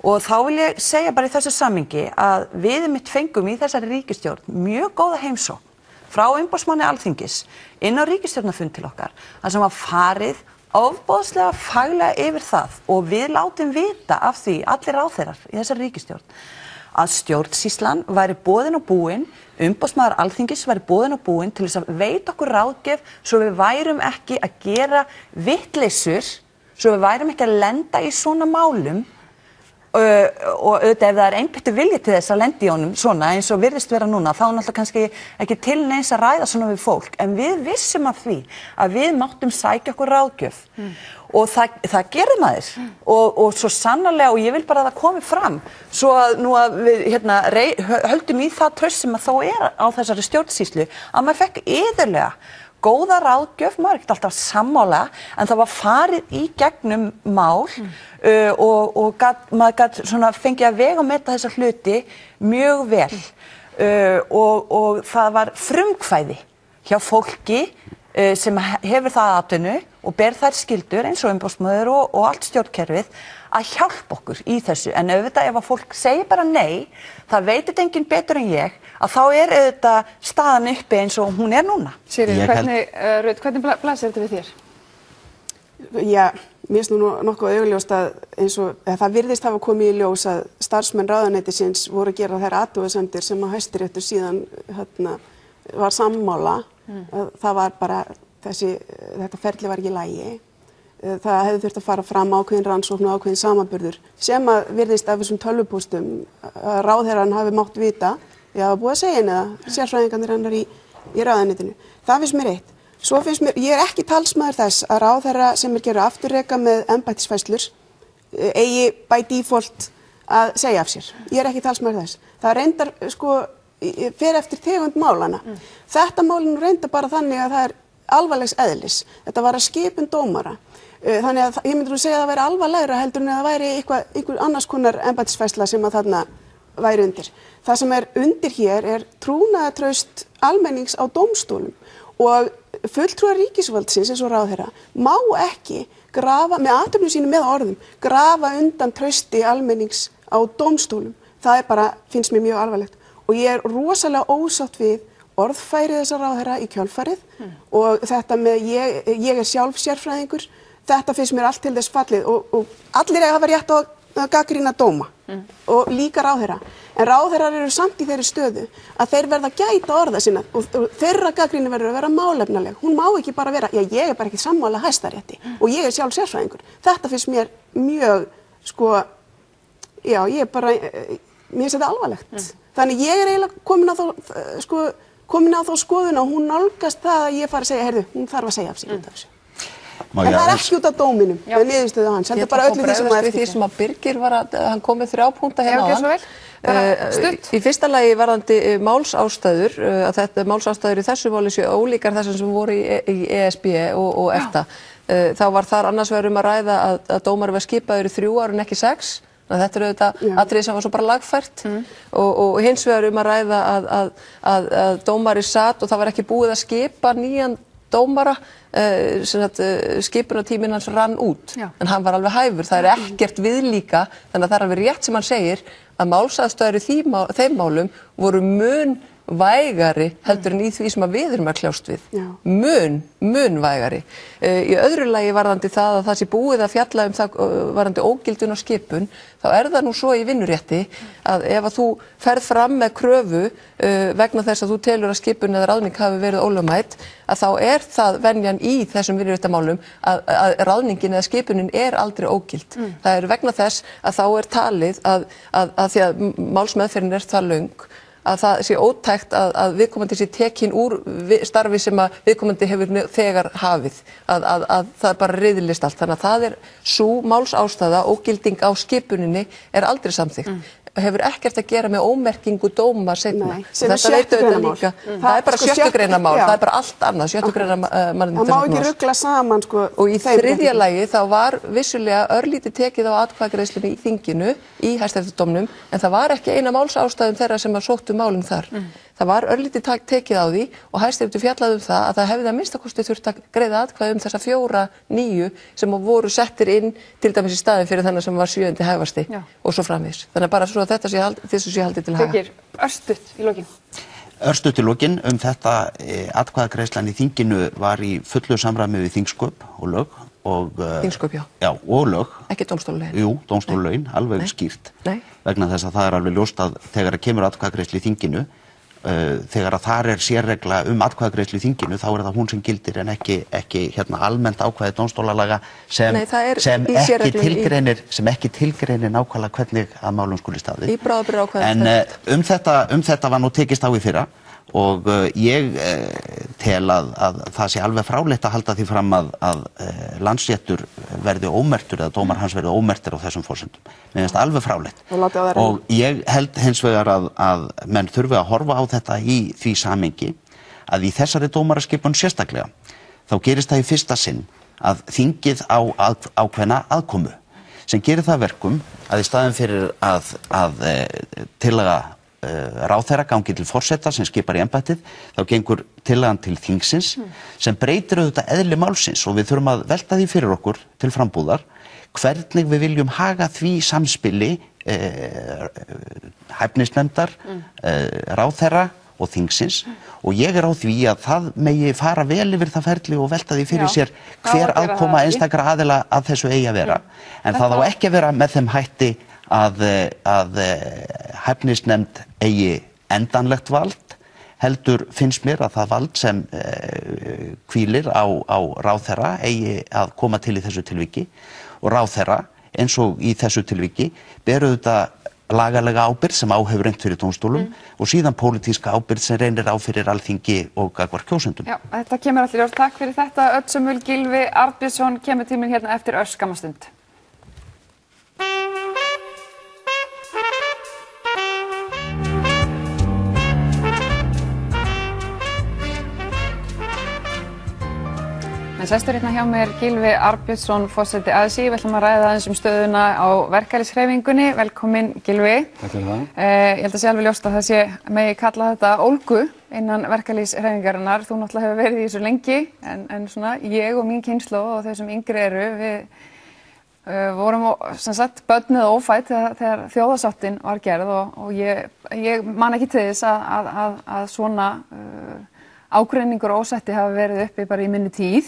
Og þá vil ég segja bara í þessu samhengi að við fengum í þessari ríkisstjórn mjög góða heimsókn frá umboðsmanni Alþingis inn á ríkisstjórnarfund til okkar, þar sem var farið ofboðslega faglega yfir það og við látum vita af því allir ráðherrar í þessari ríkisstjórn að stjórnsýslan væri boðin og búin, umboðsmaður Alþingis væri boðin og búin til þess að veita okkur ráðgjöf svo við værum ekki að gera vittleysur, svo við værum ekki að lenda í svona málum og auðvitað ef það einbyttur vilji til þess að lenda í honum svona eins og virðist vera núna, þá náttúrulega kannski ekki til neins að ræða svona við fólk, en við vissum af því að við máttum sækja okkur ráðgjöf og það gerir maður og svo sannarlega, og ég vil bara að það komi fram svo að nú að við höldum í það traust sem að þó á þessari stjórnsýslu að maður fekk iðulega góða ráðgjöf, maður ekkert alltaf sammála, en það var farið í gegnum mál og maður gat fengið að vega og meta þessa hluti mjög vel og það var frumkvæði hjá fólki sem hefur það atvinnu og ber þær skyldur eins og umboðsmaður og allt stjórnkerfið að hjálpa okkur í þessu, en auðvitað ef að fólk segir bara nei, það veitir enginn betur en ég, að þá auðvitað staðan uppi eins og hún núna. Sigríður, hvernig blasir þetta við þér? Já, mér finnst nú nokkuð augljóst að eins og það virðist hafa komið í ljós að starfsmenn ráðuneytisins voru að gera þær athugasemdir sem að Hæstiréttur síðan var sammála, það var bara þetta ferli var ekki í lagi. Það hefði þurft að fara fram ákveðin rannsókn og ákveðin samanburður sem að virðist af þessum tölvupóstum að ráðherrann hafi mátt vita, ég hafa búið að segja henni það, sérfræðingarnir hennar í ráðuneytinu. Það finnst mér eitt. Svo finnst mér, ég ekki talsmaður þess að ráðherra sem gerðu afturreka með embættisfærslur eigi by default að segja af sér. Ég ekki talsmaður þess. Það reyndar fer eftir tegund málana. Þetta málinu reynda bara þannig að það alvarlegs eðlis. Þetta var að skipun dómara. Þannig að ég myndi nú segja að það væri alvarlegra heldur en að það væri einhver annars konar embættisfærsla sem að þarna væri undir. Það sem undir hér trúnaðartraust almennings á dómstólum og fulltrúar ríkisvaldsins eins og ráðherra má ekki grafa með athöfnum sínum með orðum, grafa undan trausti almennings á dómstólum. Það bara, finnst mér mjög alvarlegt og ég rosalega ósátt við orðfæri þessar ráðherra í kjölfarið og þetta með ég sjálf sérfræðingur, þetta finnst mér allt til þess fallið og allir hafa rétt á að gagnrýna dóma og líka ráðherra. En ráðherrar eru samt í þeirri stöðu að þeir verða að gæta orða sinna og þeirra gagnrýni verður að vera málefnaleg. Hún má ekki bara vera, ég bara ekki sammála Hæstarétti og ég sjálf sérfræðingur. Þetta finnst mér mjög, mér finnst þetta alvarlegt. Þannig ég eiginlega komin á þá skoðun og hún nálgast það að ég fari að segja, heyrðu, hún þarf að segja af sig út af þessu. En það ekki út af dóminum, með niðurstöðu hans, þetta bara öllu því sem að eftir. Því sem að Birgir hann kom með 3 punkta hérna Stutt. Í fyrsta lagi varðandi málsástæður, að þetta málsástæður í þessu máli séu ólíkar þessum sem voru í ESB og EFTA. Þá var þar annars vegar að ræða að dómar var skipaður í 3 ár en ekki 6. Þetta auðvitað atriði sem var svo bara lagfært og hins vegar að ræða að dómari satt og það var ekki búið að skipa nýjan dómara, skipunartíminn hans rann út, en hann var alveg hæfur, það ekkert viðlíka, þannig að það alveg rétt sem hann segir að málsaðstæður í þeim málum voru mun vægari heldur en í því sem að við erum að kljást við. Mun vægari. Í öðru lagi varðandi það að það sé búið að fjalla það varðandi ógildun og skipun, þá það nú svo í vinnurétti að ef að þú ferð fram með kröfu vegna þess að þú telur að skipun eða ráðning hafi verið ólögmæt, að þá það venjan í þessum vinnuréttamálum að ráðningin eða skipunin aldrei ógild. Það vegna þess að þá talið að því að málsmeðferðin það löng, að það sé ótækt að viðkomandi sé tekin úr starfi sem að viðkomandi hefur þegar hafið, að það bara riðlist allt. Þannig að það sú málsástæða, ógilding á skipuninni aldrei samþykkt. Hefur ekkert að gera með ómerkingu dóma seinna. Þetta veit auðvitað líka. Það bara 7. greina mál, það bara allt annað, 7. greina mannréttindasáttmálans. Það má ekki rugla saman, Og í 3. lagi þá var vissulega örlítið tekið á atkvæðagreiðslunni í þinginu, í Hæstaréttardómnum, en það var ekki eina málsástæðum þeirra sem sóttu málum þar. Það var örlítið tekið á því og Hæstiréttur fjallaði það að það hefði að minnstakosti þurft að greiða atkvæði þessa 4 nýju sem voru settir inn til dæmis í staðinn fyrir þannig sem var 7. hæfasti og svo framvegis. Þannig bara svo að þessu sé haldið til haga. Birgir, örstutt í lokin. Örstutt í lokin þetta atkvæðagreiðslan í þinginu var í fullu samræmi við þingsköp og lög. Þingsköp, Já, og lög. Ekki dómstólulögin. Jú, dómstólulögin, alveg skýrt. Vegna þess að það alveg ljóst að þegar kemur atkvæðagreiðsla í þinginu, þegar að þar sérregla atkvæðagreiðslu í þinginu, þá það hún sem gildir en ekki almennt ákvæði dómstólalaga sem ekki tilgreinir nákvæmlega hvernig að málum skuli staðið. Í bráðabirgðaákvæði. En þetta var nú tekist á í fyrra og ég tel að það sé alveg fráleitt að halda því fram að Landsréttur verði ómerktur eða dómar hans verði ómerktir á þessum forsendum. Mér finnst alveg fráleitt. Og ég held hins vegar að menn þurfi að horfa á þetta í því samhengi að í þessari dómaraskipun sérstaklega þá gerist það í fyrsta sinn að þingið á ákveðna aðkomu sem gerir það verkum að í staðinn fyrir að tillaga ráðherra gangi til forseta sem skipar í embættið, þá gengur tillagan til þingsins sem breytir auðvitað eðli málsins og við þurfum að velta því fyrir okkur til frambúðar hvernig við viljum haga því samspili hæfnisnefndar, ráðherra og þingsins og ég á því að það megi fara vel yfir það ferli og velta því fyrir sér hver aðkoma einstakra aðila að þessu eigi að vera en það á ekki að vera með þeim hætti að hæfnisnefnd eigi endanlegt vald heldur finnst mér að það vald sem hvílir á ráðherra eigi að koma til í þessu tilviki og ráðherra eins og í þessu tilviki ber auðvitað lagalega ábyrgð sem hefur reynt fyrir dómstólum og síðan pólitíska ábyrgð sem reynir á fyrir Alþingi og gagnvart kjósendum. Já, þetta kemur allir ljós. Takk fyrir þetta. Öll Gylfi Arnbjörnsson kemur tíminn hérna eftir örskamma stund. En sestur hérna hjá mér Gylfi Arnbjörnsson, forseti ASÍ. Við ætlum að ræða aðeins stöðuna á verkalýðshreyfingunni. Velkomin Gylfi. Takk fyrir það. Ég held að sé alveg ljóst að það sé megi kalla þetta ólgu innan verkalýðshreyfingarinnar. Þú náttúrulega hefur verið í þessu lengi en svona ég og mín kynslóð og þau sem yngri eru, við vorum sem sagt börn eða ófædd þegar þjóðarsáttin var gerð og ég man ekki til þess að svona ágreiningur og ósætti hafa verið uppi bara í minni tíð.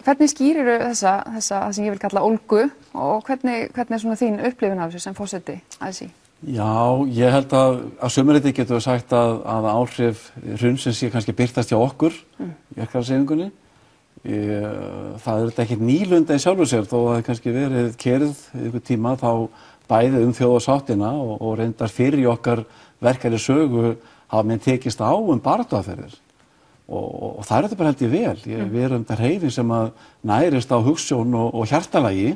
Hvernig skýrirðu þessa það sem ég vil kalla ólgu og hvernig er svona þín upplifun af þessu sem forseti ASÍ? Já, ég held að sumarleyti getum við sagt að áhrif hrunsins sé kannski birtast hjá okkur í verkalýðshreyfingunni. Það er þetta ekkert nýlunda í sjálfu sér þó að það kannski verið kerið einhver tíma þá bæði þjóðarsáttina og reyndar fyrir í okkar verkalýðssögu hafa menn tekist á baráttuaðferðir. Og það er þetta bara held ég vel. Við erum þetta hreyfing sem að nærist á hugsjón og hjartalagi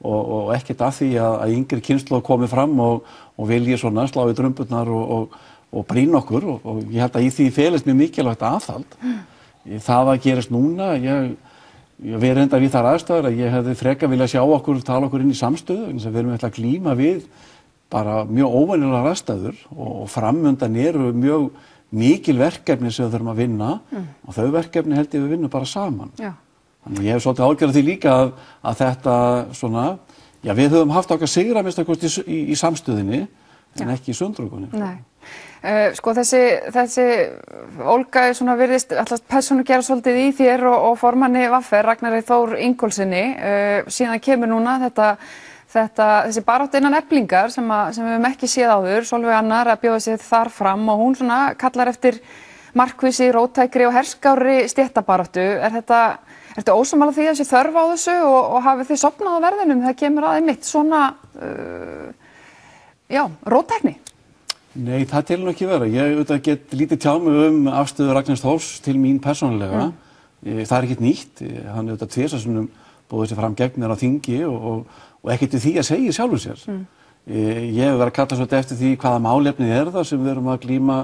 og ekkert að því að yngri kynslóð komi fram og vilji svona slá í drömburnar og brýna okkur og ég held að í því felist mjög mikilvægt aðhald. Það að gerist núna, við reyndar við þar aðstæður að ég hefði frekar viljað sjá okkur, tala okkur inn í samstöðu, eins og við erum að glíma við bara mjög óvenjulegar aðstæður og framundan eru mjög mikil verkefni sem við þurfum að vinna og þau verkefni held ég við vinnum bara saman. Já. Þannig ég hef svolítið ágjörð því líka að þetta svona, já við höfum haft okkar sigra minnstakosti í samstöðinni en ekki í sundrungunni. Nei. Sko þessi ólga svona virðist alltaf persónu gera svolítið í þér og formanni VFR Ragnari Þór Ingólfssyni. Síðan kemur núna þessi baráttu innan Eflingar sem við höfum ekki séð áður, Sólveig Anna að bjóða sig þar fram og hún svona kallar eftir markvissi, róttækri og herskárri stéttabaráttu. Ertu ósammála því að þessi þörf á þessu og hafið þið sofnað á verðinum þegar kemur að einmitt svona róttækni? Nei, það til nú ekki vera. Ég get lítið tjá mig afstöðu Ragnars Þórs til mín persónulega. Það er ekkert nýtt. Hann tvisvar búið sér fram gegn mér á þingi og ekkert því að segja sjálfur sér. Ég hef verið að kalla svolítið eftir því hvaða málefnið það sem við erum að glíma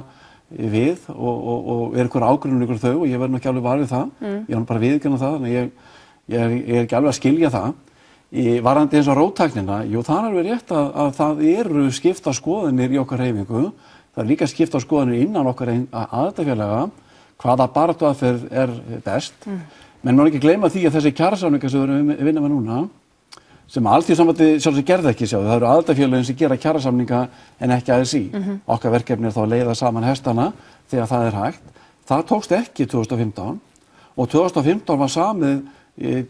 við og er ykkur ágrunum ykkur þau og ég verð nú ekki alveg var við það. Ég er bara viðurkenna það, þannig ég er ekki alveg að skilja það. Varðandi eins og róttæknina, jú það er alveg rétt að það eru skipta skoðanir í okkar hreyfingu. Það er líka skipta skoðanir innan okkar aðildarfélaga hvaða baráttuaðferð er best. Men má ekki gleyma því að þessi kjarasamningar sem við erum að vinna með núna, sem Alþýðusambandið sjálfsög gerði ekki það eru aðildarfélögin sem gera kjarasamninga en ekki ASÍ. Okkar verkefni er þá að leiða saman hestana þegar það er hægt. Það tókst ekki 2015 og 2015 var samið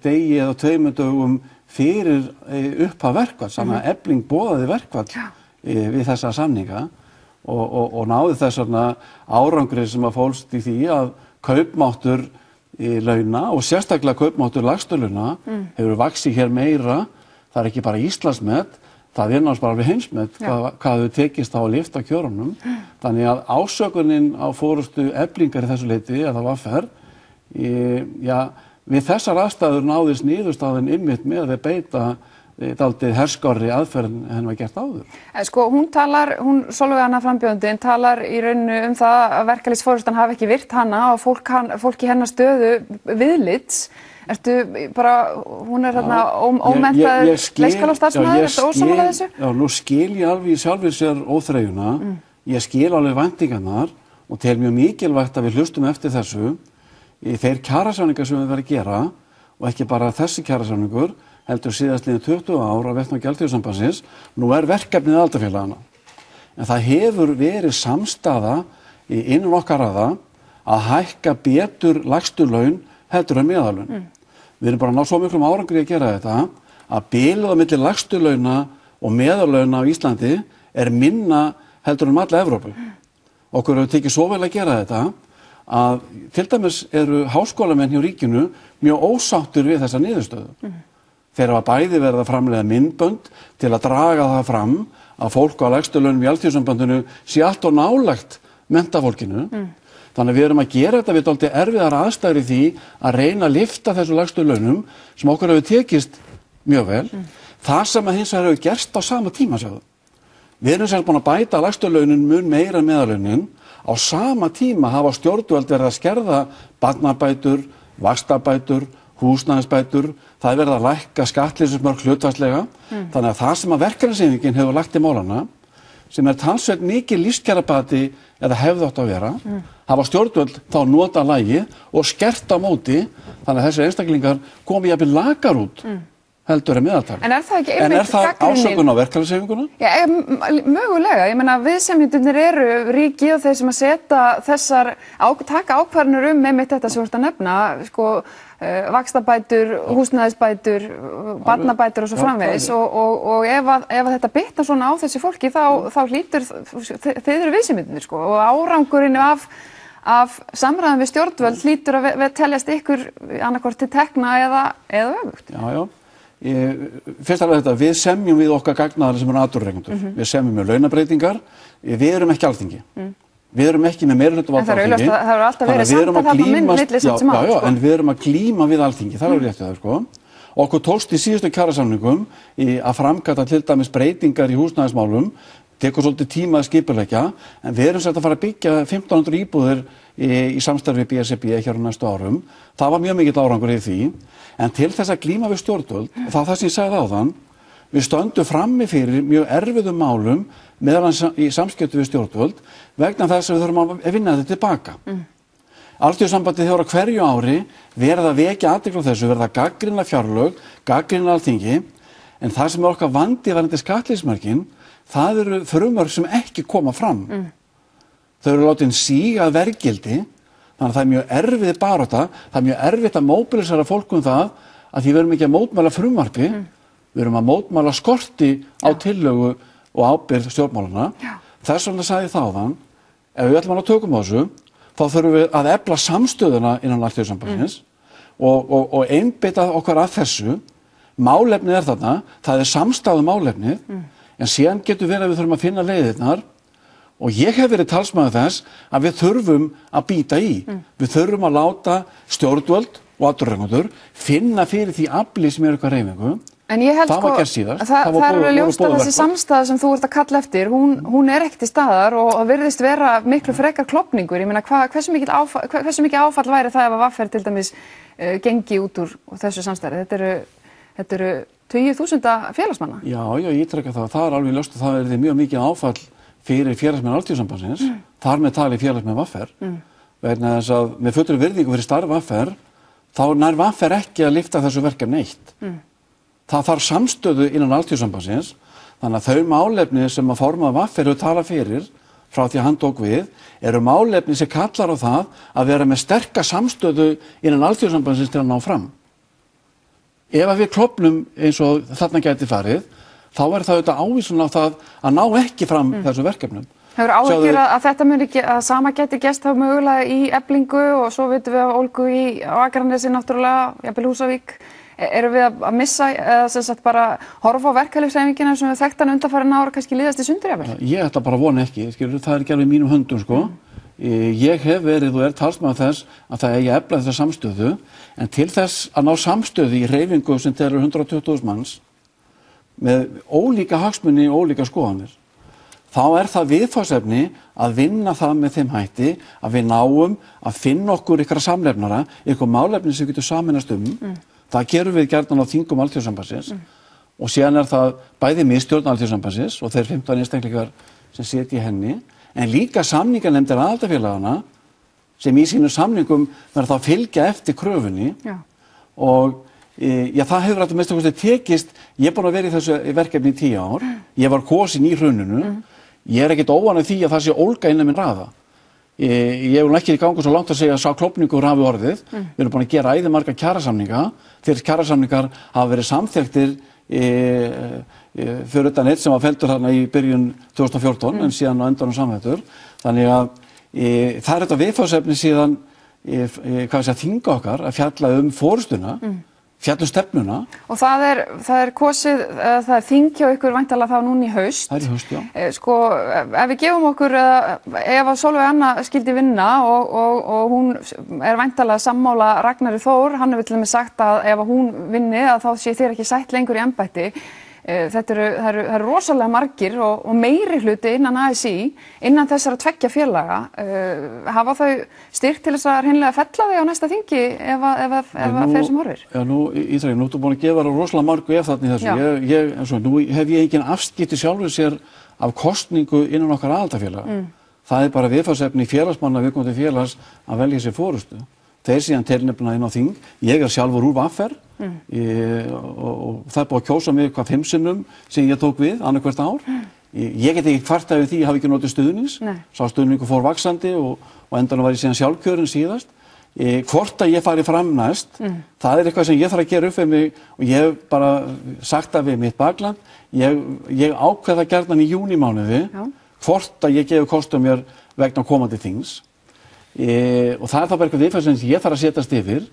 degi eða 2 dögum fyrir upphaf verkfall, þannig að Efling boðaði verkfall við þessa samninga og náði þess árangri sem að fólst í því að kaupmáttur launa og sérstaklega kaupmáttur lægstu launa hefur vaxið hér meira. Það er ekki bara Íslandsmet, það er náttúrulega bara við heimsmet hvað þau tekist á að lyfta kjörunum. Þannig að ásökunin á forystu Eflingar í þessu leyti, eða VFR, við þessar aðstæður náðist niðurstaðan einmitt með að beita dálítið herskárri aðferð en var gert áður. Sko hún Sólveig Anna frambjóðandinn talar í rauninu það að verkalýðsforystan hafi ekki virt hana og fólk í hennar stöðu viðlits. Ertu bara, hún er þarna ómenntaður leikskólastarfsmaður, ertu ósammála þessu? Já, nú skil ég alveg í sjálfur sér óþreyjuna, ég skil alveg væntingarnar og tel mjög mikilvægt að við hlustum eftir þessu. Þeir kjarasamningar sem við verðum að gera og ekki bara þessi kjarasamningur heldur síðastliðin 20 ár á vettvangi Alþýðusambandsins, nú er verkefnið aðildarfélaganna. En það hefur verið samstaða innan okkar að hækka betur lægstu laun heldur en meðallaun. Við erum bara að ná svo miklum árangri að gera þetta að bilið á milli lægstu launa og meðallauna á Íslandi er minna heldur en alla Evrópu. Okkur hefur tekið svo vel að gera þetta að til dæmis eru háskólamenn hjá ríkinu mjög ósáttur við þessa niðurstöðu. Þeir hafa bæði verið að framleiða myndbönd til að draga það fram að fólk á lægstu launum í Alþýðusambandinu sé allt of nálægt menntafólkinu. Þannig að við erum að gera þetta við dálítið erfiðar aðstæður í því að reyna að lyfta þessu lægstu launum sem okkur hefur tekist mjög vel. Það sem að hins vegar hefur gerst á sama tíma, sjáðu. Við erum sem búin að bæta lægstu launin mun meira en meðallaunin. Á sama tíma hafa stjórnvöld verið að skerða barnabætur, vaxtabætur húsnæðisbætur, það er verið að lækka skattleysismörk hlutfallslega, þannig að það sem að verkalýðshreyfingin hefur lagt í málana, sem talsvert mikið lífskjarabati eða hefði átt að vera, hafa stjórnvöld þá nota lagið og skert á móti, þannig að þessir einstaklingar komi jafnvel lakar út heldur en meðaltal. En er það ekki En er það ásökun á verkalýðshreyfinguna? Já, mögulega. Ég meina viðsemjendurnir eru ríkið og þeir sem að setja taka ákvarðanir einmitt þetta sem þú ert að nefna, sko, vaxtabætur, húsnæðisbætur, barnabætur og svo framvegis og ef þetta bitnar svona á þessi fólki þá hlýtur, þið eru viðsemjendurnir, sko, og árangurinn af samræðum við stjórnvöld hlýtur að teljast ykkur annarkvort til tekna eða öfugt. Já. Fyrst alveg þetta, við semjum við okkar gagnaðar sem eru atvinnurekendur. Við semjum með launabreitingar, við erum ekki Alþingi. Við erum ekki með meirihluta Það eru alltaf verið samt að það milli samt sem Já, en við erum að glíma við Alþingi, það er rétt það, sko. Okkur tókst í síðustu kjarasamningum að framkalla til dæmis breytingar í húsnæðismálum, tekur svolítið tíma að skipuleggja, en við erum sett að fara að byggja 1500 íbúðir í samstarfi BSRB hér á næstu árum. Það var mjög mikill árangur í því, en til þess að glíma við stjórnvöld, og það sem ég sagði áðan, við stöndum frammi fyrir mjög erfiðum málum meðal í samskiptum við stjórnvöld vegna þess að við þurfum að vinna þetta tilbaka. Alþýðusambandið hefur á hverju ári verið að vekja athygli á þessu, verið að gagnrýna fjárlög, gagnrýna Alþingi, en það sem er okkar vandi varðandi skattleysismörkin, það eru frumvörp sem ekki koma fram. Þau eru látin síga að verðgildi, þannig að það er mjög erfið barátta, það er mjög erfitt að móbilisera fólk það að því við erum ekki að mótmæla frumvarpi, við erum að mótmæla skorti á tillögu og ábyrgð stjórnmálana. Þess vegna sagði ég þaðan, ef við ætlum að tökum á þessu, þá þurfum við að efla samstöðuna innan Alþýðusambandsins og einbeita okkar að þessu. Málefnið er þarna, það er samstáðu málefnið, en síðan getur verið að við þurfum að finna leiðirnar og ég hef verið talsmaður þess að við þurfum að býta í. Við þurfum að láta stjórnvöld og atvinnurekendur finna fyrir því afli sem er eitthvað hreyfingu. En ég held það var gert síðast. Það er alveg ljóst að þessi samstaða sem þú ert að kalla eftir, hún er ekki til staðar og virðist vera miklu frekar klofningur. Ég meina, hversu mikið áfall væri það ef að VR til dæmis gengi út úr þessu samstarfi? Þetta eru 20.000 félagsmanna. Já, ég ítreka það. Það er alveg ljóst að það er mjög mikið áfall fyrir félagsmenn Alþýðusambandsins, þar með tali félagsmenn VR, vegna þess að með fullri virðingu fyrir starf VR, þá nær VR ekki að lyfta þessu verkefni eitt. Það þarf samstöðu innan Alþýðusambandsins, þannig að þau málefni sem að formaður VR hefur talað fyrir frá því að hann tók við, eru málefni sem kallar á það að vera með sterka samstöðu innan Alþýðusambandsins til að ná fram. Ef við klofnum eins og þarna gæti farið, þá er það auðvitað ávísun á það að ná ekki fram þessu verkefnum. Hefur áhyggjur að þetta muni ekki, að sama geti gerst þá mögulega í Eflingu og svo vitum við að ólgu á Akranesi náttúrulega, jafnvel Húsavík. Erum við að missa eða sem sagt bara horfa á verkalýðshreyfingina sem við þekktan undanfarin ára kannski liðast í sundur jafnvel? Ég ætla bara að vona ekki, skilur, það er ekki alveg í mínum höndum, sko. Ég hef verið og talsmaður þess að það eigi að efla þessa samstöðu, en til þess að ná samstöðu í hreyfingu sem telur 120.000 manns með ólíka hagsmuni og ólíka skoðanir, þá er það viðfangsefni að vinna það með þeim hætti að við náum að finna okkur ykkur samlefnara, ykkur málefni sem getur sameinast Það gerum við gjarnan á þingum Alþýðusambandsins og síðan er það bæði miðstjórn Alþýðusambandsins og þeir 15 einstaklingar sem sitja í henni, en líka samninganefndir aðildarfélagana sem í sínum samningum verða þá að fylgja eftir kröfunni. Og það hefur að minnsta kosti tekist. Ég er búin að vera í þessu verkefni í 10 ár. Ég var kosin í hruninu. Ég er ekkert óvanur því að það sé ólga innan minn raða. Ég vil ekki ganga svo langt að segja að sá klofningur hafi orðið. Við erum búin að gera æði marga kjarasamninga. Þeir kjarasamningar hafa verið samþykktir fyrir utan eitt sem var felldur þarna í byrjun 2014 en síðan á endanum samþykktur. Þannig að það er þetta viðfangsefni síðan þinga okkar að fjalla forystuna, fjalla stefnuna. Og það er kosið, það er þing hjá ykkur væntanlega þá núna í haust. Það er í haust, já. Sko, ef við gefum okkur, ef að Sólveig Anna skildi vinna og hún er væntanlega sammála Ragnari Þór, hann hefur til dæmis sagt að ef hún vinni að þá sé þér ekki sætt lengur í embætti. það eru rosalega margir og meiri hluti innan ASÍ, innan þessara tveggja félaga. Hafa þau styrk til þess að hreinlega fella þig á næsta þingi ef fer sem horfir? Já, nú ertu búin að gefa rosalega margu ef þarna í þessu. Nú hef ég engin afskipti sjálfur sér af kosningu innan okkar aðildarfélaga. Það bara viðfangsefni félagsmanna viðkomandi félags að velja sér forystu. Þeir síðan tilnefna inn á þing. Ég sjálfur úr VR og það búið að kjósa mig 5 sinnum sem ég tók við annað hvert ár. Ég get ekki kvartað við því, ég hafi ekki notið stuðnings. Sá stuðningur fór vaxandi og endanum var ég síðan sjálfkjörinn síðast. Hvort að ég fari fram næst, það eitthvað sem ég þarf að gera upp við mig og ég hef bara sagt það við mitt bakland. Ég ákveða gjarnan í júnímánuði hvort að ég gefi kostum mér vegna komandi þings. Og það það bara eitthvað viðfangsefni sem ég þarf að setjast yfir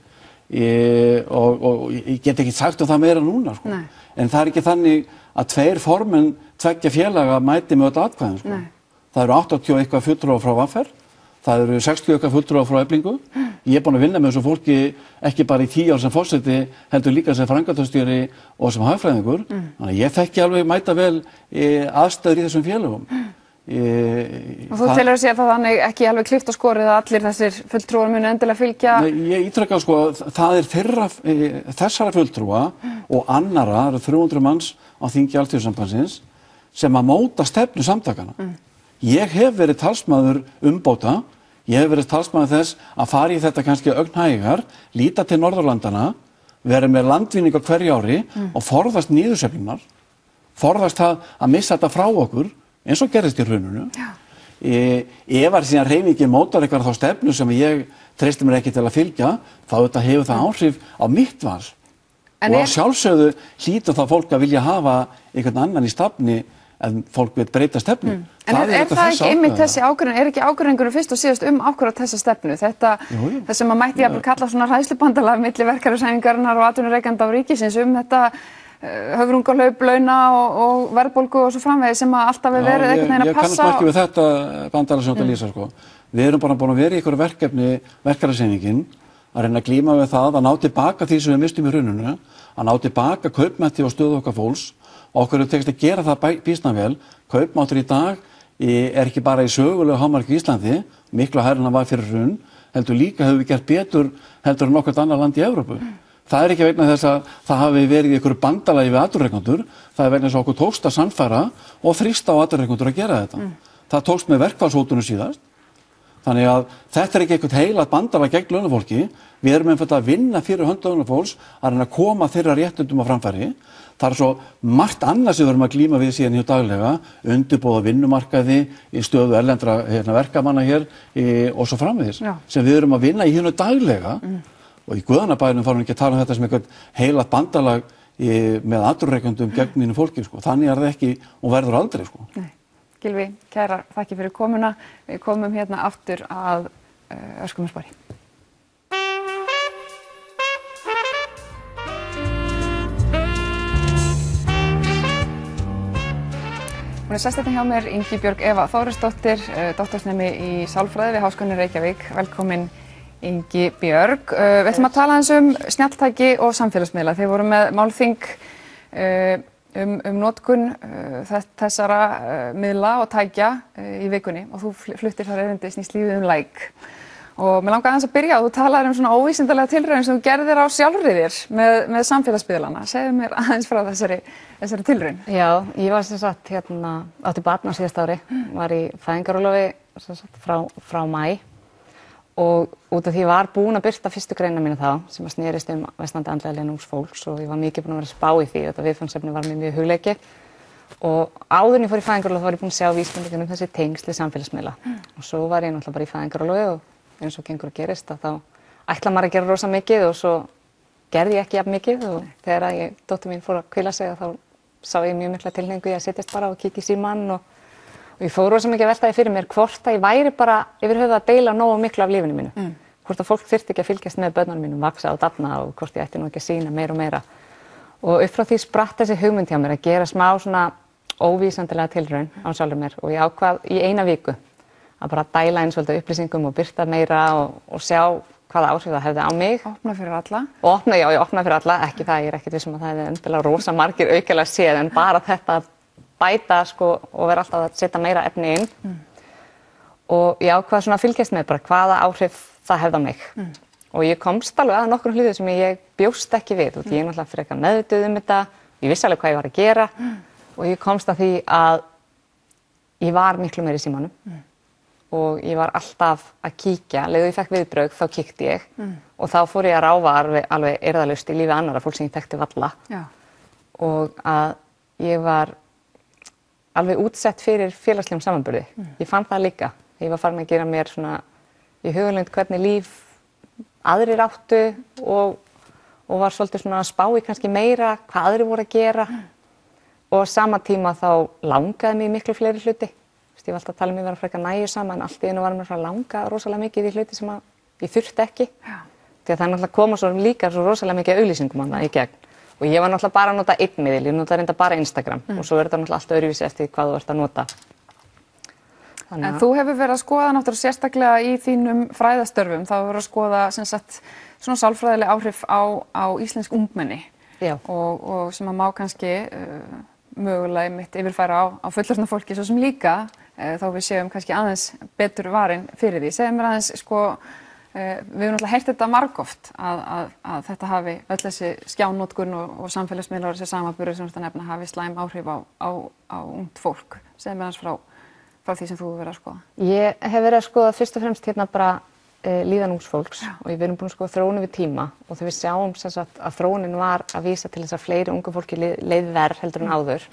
og ég get ekki sagt það meira núna sko. En það ekki þannig að 2 formenn tveggja félaga mæti með öll atkvæðin sko. Það eru 80 eitthvað fulltrúar frá VR, það eru 60 eitthvað fulltrúar frá Eflingu. Ég búin að vinna með þessu fólki ekki bara í 10 ár sem forseti, heldur líka sem framkvæmdastjóri og sem hagfræðingur. Þannig að ég þekki alveg mæta vel aðstæður í þessum félögum. Og þú telur að segja það þannig ekki alveg klippt og skorið að allir þessir fulltrúar muni endilega fylgja? Nei, ég ítreka sko, það þessara fulltrúa og annara, það eru 300 manns á þingi Alþýðusambandsins sem að móta stefnu samtakana. Ég hef verið talsmaður umbóta, ég hef verið talsmaður þess að fara í þetta kannski ögnhægar, líta til Norðurlandana, vera með landvinning á hverju ári og forðast niðursveiflunar, forðast það að missa þetta frá okkur, eins og gerðist í hruninu. Ef síðan hreyfingin mótar eitthvað þá stefnu sem ég treysti mér ekki til að fylgja, þá hefur það áhrif á mitt val. Og að sjálfsögðu hlýtur það fólk að vilja hafa einhvern annan í stafni en fólk vil breyta stefnu. En er það ekki einmitt þessi ágreiningur, er ekki ágreiningur fyrst og síðast akkúrat þessa stefnu? Þetta sem að mætti jafnvel kalla svona hræðslubandalag milli verkalýðshreyfingarinnar og atvinnurekenda og ríkisins þetta höfrungalaup, launa og verðbólgu og svo framvegis sem að alltaf hefur verið einhvern veginn að passa. Ég kannast ekki við þetta bandalag sem þetta lýsa sko. Við erum bara búin að vera í einhverju verkefni verkalýðshreyfingin að reyna að glíma við það að ná tilbaka því sem við mistum í hruninu, að ná tilbaka kaupmætti og stöðu okkar fólks. Okkur hefur tekist að gera það býsna vel. Kaupmáttur í dag ekki bara í sögulegu hámarki í Íslandi, miklu hærra en var fyrir hrun, heldur líka hefur við gert betur heldur en nokkurt annað land í Evrópu. Það ekki vegna þess að það hafi verið í einhverju bandalagi við atvinnurekendur, það vegna þess að okkur tókst að sannfæra og þrýsta á atvinnurekendur að gera þetta. Það tókst með verkfallshótunum síðast. Þannig að þetta ekki eitthvað heilagt bandalag gegn launafólki. Við erum einfaldlega að vinna fyrir hönd launafólks að reyna að koma þeirra réttindum á framfæri. Það svo margt annað sem við erum að glíma við síðan hér daglega, undirbúða vinnumarkaði, í stöðu erlendra verkamanna hér og svo framvegis, sem við erum að vinna í hérna daglega. Og í Guðanabænum farum við ekki að tala þetta sem eitthvað heilagt bandalag með atvinnurekendum gegn mínu fólki sko. Þannig það ekki og verður aldrei sko. Nei. Gylfi, kærar þakki fyrir komuna. Við komum hérna aftur að öskuminnsbari. Hún sest hérna hjá mér Ingibjörg Eva Þórisdóttir, doktorsnemi í sálfræði við Háskólann í Reykjavík. Velkomin Ingibjörg. Við ætlum að tala aðeins snjalltæki og samfélagsmiðla. Þeir voru með málþing notkun þessara miðla og tækja í vikunni og þú fluttir þar erindi snýst lífið like. Og mér langar aðeins að byrja þú talaðir svona óvísindalega tilraun sem þú gerðir á sjálfri þér með samfélagsmiðlana. Segðu mér aðeins frá þessari tilraun. Já, ég var sem sagt átti barn á síðasta ári, var í fæðingarorlofi frá maí. Og út af því ég var búin að birta fyrstu greina mína þá sem að snerist versnandi andlega líðan ungs fólks og ég var mikið búin að vera að spá í því þetta viðfangsefni var mér mjög hugleiki og áður en ég fór í fæðingarorlof þá var ég búin að sjá vísbendingar þessi tengsl samfélagsmiðla og svo var ég náttúrulega bara í fæðingarorlofi og eins og gengur að gerist að þá ætla maður að gera rosa mikið og svo gerði ég ekki jafn mikið og þegar dóttir mín fór að hvíla sig þá sá ég mjög mikla tilhneigingu í að setjast bara og kíkja í símann og ég fór rosa mikið að velta því fyrir mér hvort að ég væri bara yfir höfuð að deila nógu miklu af lífinu mínu. Hvort að fólk þyrfti ekki að fylgjast með börnunum mínum, vaksa og dafna og hvort ég ætti nú ekki að sýna meira og meira. Og upp frá því spratt þessi hugmynd hjá mér að gera smá svona óvísandilega tilraun á sjálfur mér og ég ákvað í 1 viku að bara dæla inn svolítið upplýsingum og birta meira og sjá hvaða áhrif það hefði á mig. Opna fyrir alla. Og opna, já, ég opna fyrir alla, ekki það, ég ekkert vissum að það hefði endilega rosa margir aukalega séð, en bara þetta að bæta sko og vera alltaf að setja meira efni inn. Og ég ákvað svona að fylgjast með bara hvaða áhrif það hefði á mig. Og ég komst alveg að nokkrum hlutum sem ég bjóst ekki við, og því ég náttúrulega frekar meðvituð þetta, ég vissi alveg hvað ég var að gera, og ég komst að því að ég var miklu meira í símanum. Og ég var alltaf að kíkja, leiðu ég fekk viðbrögð, þá kíkti ég og þá fór ég að ráfa alveg eirðalaust í lífi annarra, fólk sem ég þekkti valla. Já. Og að ég var alveg útsett fyrir félagslegum samanburði. Ég fann það líka. Ég var farin að gera mér svona í hugleiðing hvernig líf aðrir áttu og var svolítið svona að spá í kannski meira hvað aðrir voru að gera og á sama tíma þá langaði mig miklu fleiri hluti. Ég var alltaf að tala um að ég var að frekar nægjusama en allt í einu var mér að langa rosalega mikið í hluti sem ég þurfti ekki. Já. Því að það náttúrulega koma svo líka svo rosalega mikið auglýsingum annað í gegn. Og ég var náttúrulega bara að nota einn miðil, ég nota reynda bara Instagram og svo er þetta náttúrulega allt öðruvísi eftir hvað þú ert að nota. En þú hefur verið að skoða náttúrulega sérstaklega í þínum fræðastörfum, þá hefur verið að skoða sem sagt svona sálfræðileg áhrif á íslensk ungmenni. Já. Og sem að má kannski mögulega einmitt yfirfæra á fullorðna fólki svo sem líka þá við séum kannski aðeins betur varin fyrir því. Segðu mér aðeins sko við höfum náttúrulega heyrt þetta margoft að þetta hafi öll þessi skjánotkun og samfélagsmiðlar og þessi samanburður sem þú nefna hafi slæm áhrif á ungt fólk. Segðu mér aðeins frá því sem þú hefur verið að skoða. Ég hef verið að skoða fyrst og fremst hérna bara líðan ungs fólks og við erum búin að skoða þróun yfir tíma og þegar við sjáum sem sagt að þróunin var að vísa til þess að fleiri ungu fólki leið verr heldur en áður,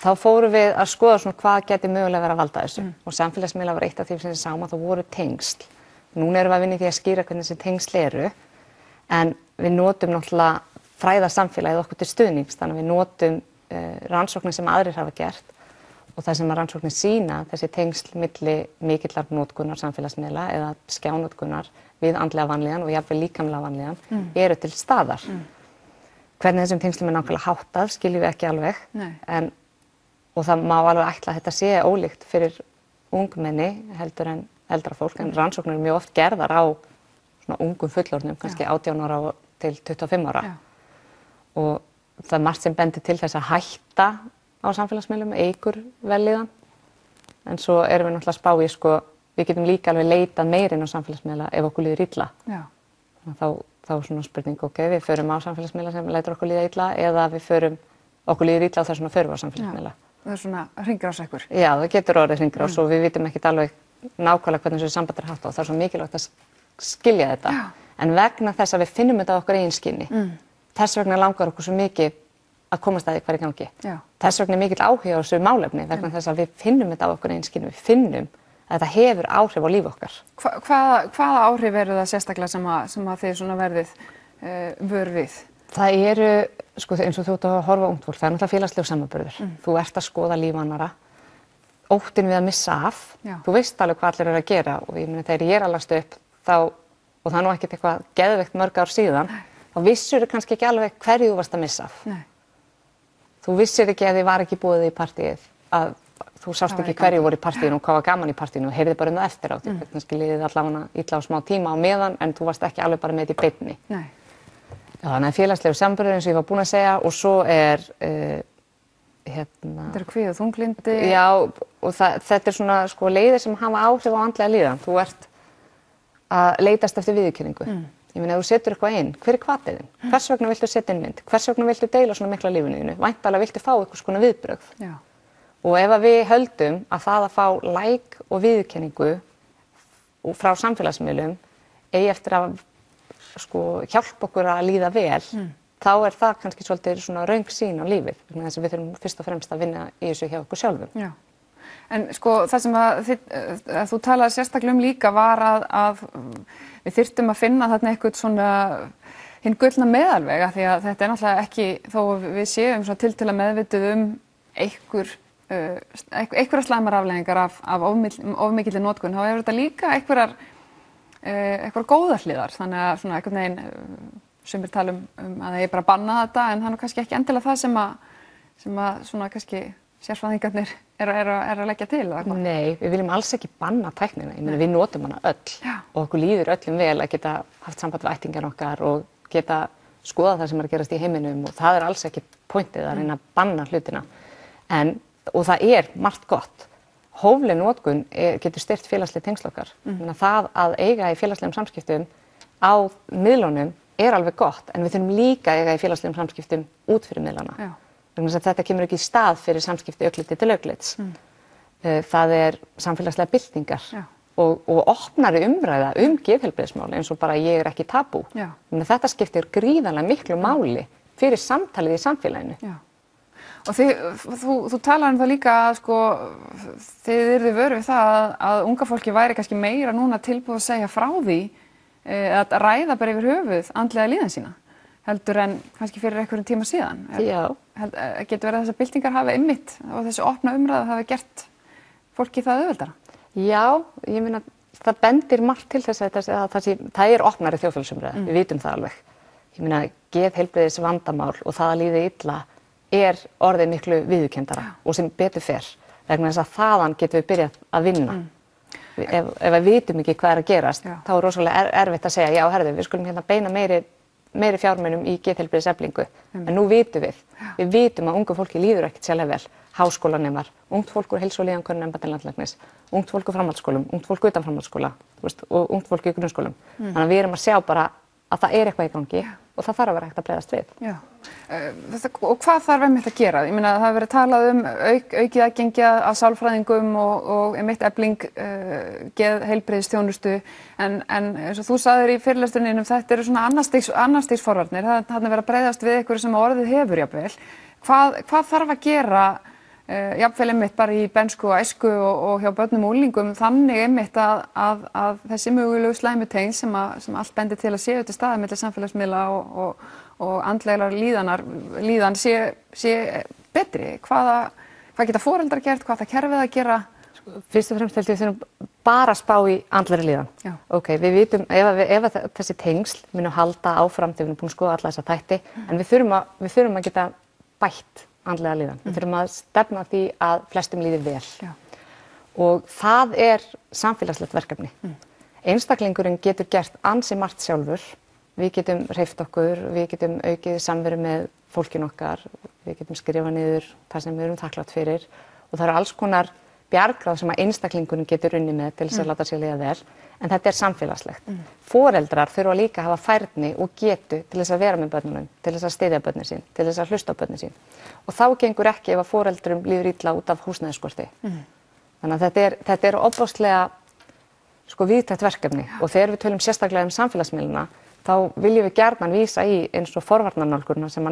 þá fórum við að skoða svona hvað geti mögulega verið að valda þessu og samfélagsmiðlar var eitt af því sem við sáum að það voru tengsl. Núna erum við að vinna í því að skýra hvernig þessi tengsl eru en við notum náttúrulega fræða samfélagið okkur til stuðnings, þannig að við notum rannsóknir sem aðrir hafa gert og það sem að rannsóknir sýna þessi tengsl milli mikillar notkunar samfélagsmiðla eða skjánotkunar við andlega vanlíðan og jafnvel líkamlega vanlíðan eru til staðar. Hvernig þessum tengslum er nákvæmlega háttað skiljum við ekki alveg og það má alveg ætla að þetta sé ólíkt fyrir ungmenni heldur en eldra fólk en rannsóknir eru mjög oft gerðar á svona ungum fullorðnum, kannski 18 ára til 25 ára. Og það er margt sem bendir til þess að hætta á samfélagsmiðlum eykur vellíðan en svo erum við náttúrulega að spá í sko við getum líka alveg leitað meira inn á samfélagsmiðla ef okkur líður illa. Já. Þá svona spurning við förum á samfélagsmiðla sem lætur okkur líða illa eða við förum okkur líður illa og þess vegna förum við á samfélagsmiðla. Það er svona hringrás ekkur. Já, það getur orðið hringrás og við vitum ekkert alveg nákvæmlega hvernig þessu samband er hátt og það er svo mikilvægt að skilja þetta. Já. En vegna þess að við finnum þetta á okkar eigin skinni, þess vegna langar okkur svo mikið að komast að því hvað er í gangi. Já. Þess vegna er mikill áhugi á þessu málefni vegna þess að við finnum þetta á okkur eigin skinni, við finnum að þetta hefur áhrif á líf okkar. Hvaða áhrif eru það sérstaklega sem að þið svona verðið vör við? Það eru, sko eins og þú ert að horfa á ungt fólk, það er náttúrulega félagslegur samanburður. Þú ert að skoða líf annarra, óttinn við að missa af, þú veist alveg hvað allir eru að gera og ég meina þegar ég er að lagst upp þá, og það er nú ekkert eitthvað geðveikt mörg ár síðan, þá vissirðu kannski ekki alveg hverju þú varst að missa af. Nei. Þú vissir ekki að þið var ekki búið í partíið, að þú sást ekki hverju voru í partíinu og hvað var gaman í partíinu og heyrði bara um það eftir á því. Kannski liðið allavega illa á smá tíma á meðan en þú varst ekki alveg bara með þetta í beinni. Nei. Já, þannig að félagslegur samanburður eins og ég var búin að segja og svo er Þetta er kvið og þunglindi. Já, og þetta er svona sko leiðir sem hafa áhrif á andlega líðan. Þú ert að leitast eftir viðurkenningu. Ég meina, ef þú setur eitthvað inn, hver er hvatið þinn? Hvers vegna viltu setja inn mynd? Hvers vegna viltu deila svona mikla lífinu þínu? Væntanlega viltu fá eitthvað svona viðbrögð. Já. Og ef við höldum að það að fá like og viðurkenningu frá samfélagsmiðlum eigi eftir að sko hjálpa okkur að líða vel, þá er það kannski svolítið svona röng sýn á lífið. Þess að við þurfum fyrst og fremst að vinna í þessu hjá okkur sjálfum. Já. En sko það sem að þú talaði sérstaklega líka var að við þyrftum að finna þarna eitthvað svona hinn gullna meðalveg því að þetta er náttúrulega ekki, þó við séum svona tiltölulega meðvituð einhverjar slæmar afleiðingar af of mikilli notkun, þá hefur þetta líka einhverjar góðar hliðar, þannig að svona einhvern veginn sumir tala um að það er bara að banna þetta en það er kannski ekki endilega það sem að svona kannski sérfræðingarnir er að leggja til eða hvað? Nei, við viljum alls ekki banna tæknina. Ég meina, við notum hana öll og okkur líður öllum vel að geta haft samband við ættingjar okkar og geta skoða það sem er að gerast í heiminum og það er alls ekki pointið að reyna að banna hlutina. Og það er margt gott. Hófleg notkun getur styrkt félagsleg tengsl okkar. Það að eiga í félagslegum samskiptum á miðlunum er alveg gott, en við þurfum líka að eiga í félagslegum samskiptum út fyrir miðlana. Vegna þess að þetta kemur ekki í stað fyrir samskipti augliti til auglits. Það er samfélagslega byltingar og opnari umræða geðheilbrigðismál eins og bara ég er ekki tabú. Þetta skiptir gríðarlega miklu máli fyrir samtalið í samfélaginu. Og þú talar það líka að sko, þið eruð vöru við það að unga fólki væri kannski meira núna tilbúið að segja frá því að ræða bara yfir höfuð andlega líðan sína heldur en kannski fyrir einhverjum tíma síðan. Getur verið að þessar byltingar hafi einmitt og þessi opna umræða hafi gert fólki það auðveldara? Já, ég meina það bendir margt til þess að það er opnari þjóðfélagsumræða, við vitum það alveg. Ég meina geðheilbrigðis vandamál og það að líða illa er orðið miklu viðurkenndara og sem betur fer vegna þess að þaðan getum við byrjað að vinna. Ef við vitum ekki hvað er að gerast, þá er rosalega erfitt að segja, já, herðu, við skulum hérna beina meiri fjármunum í geðheilbrigðiseflingu. En nú vitum við vitum að ungu fólki líður ekkert sérlega vel, háskólanemar, ungt fólk úr heilsu- og líðankönnunarembætti landlæknis, ungt fólk úr framhaldsskólum, ungt fólk utan framhaldsskóla, og ungt fólk í grunnskólum. Þannig að við erum að sjá bara að það er eitthvað í gangi og það þarf að vera hægt að bregðast við. Já. Og hvað þarf einmitt að gera? Ég meina það hefur verið talað aukið aðgengi að sálfræðingum og einmitt efling geðheilbrigðisþjónustu en eins og þú sagðir í fyrirlesturninum þetta eru svona annars stigs forvarnir, það er þarna verið að bregðast við einhverju sem orðið hefur jafnvel. Hvað þarf að gera jafnvel einmitt bara í bernsku og æsku og hjá börnum og unglingum þannig einmitt að þessi mögulegu slæmutengsl sem allt bendir til að séu til staðar milli samfélagsmiðla og andlegar líðan sé betri. Hvað geta foreldrar gert, hvað það kerfið að gera? Fyrst og fremst held ég við þurfum bara að spá í andlegri líðan. Ok, við vitum ef þessi tengsl munu halda áfram þegar við erum búin að skoða alla þessa þætti en við þurfum að geta bætt andlega líðan. Við þurfum að stefna því að flestum líði vel. Og það er samfélagslegt verkefni. Einstaklingurinn getur gert ansi margt sjálfur. Við getum hreyft okkur, við getum aukið samveru með fólkinu okkar, við getum skrifað niður það sem við erum þakklátt fyrir og það eru alls konar bjargráð sem að einstaklingurinn getur unnið með til þess að láta sér líða vel, en þetta er samfélagslegt. Foreldrar þurfa líka að hafa færni og getu til þess að vera með börnunum, til þess að styðja börnin sín, til þess að hlusta á börnin sín. Og þá gengur ekki ef að foreldrum líður illa út af húsnæðisskorti. Þannig að þetta er ofboðslega víðtækt verkefni og þegar við tölum sérstaklega samfélagsmiðlana þá viljum við gjarnan vísa í eins og forvarnarnálgunina sem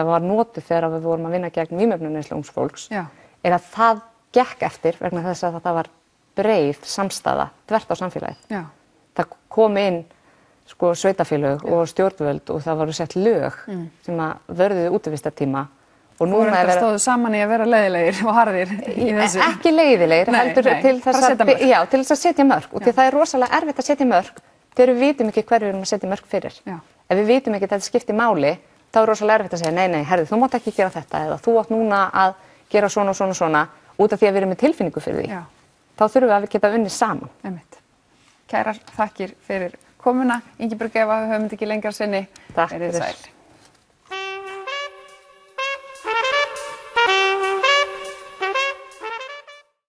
var notuð þegar við vorum að vinna gegn vímuefnaneyslu ungs fólks, er að það gekk eftir vegna þess að það var breið samstaða þvert á samfélagið. Það kom inn sveitafélög og stjórnvöld og það voru sett lög sem að vörðuðu útivistartíma og núna er stóðu saman í að vera leiðilegir og harðir í þessu. Ekki leiðilegir, heldur til þess að setja mörk og því það er rosalega erfitt að setja mörk þegar við vitum ekki hverju við erum að setja mörk fyrir. Ef við vitum ekki að þetta skiptir máli, þá er rosalega erfitt að segja nei, herðu, þú mátt ekki gera þetta eða þú átt núna að gera svona og svona og svona út af því að við erum með tilfinningu fyrir því. Þá þurfum við að geta unnið saman. Einmitt. Kærar þakkir fyrir komuna. Ingibjörg Eva, höfum þetta ekki lengra sinni. Takk fyrir.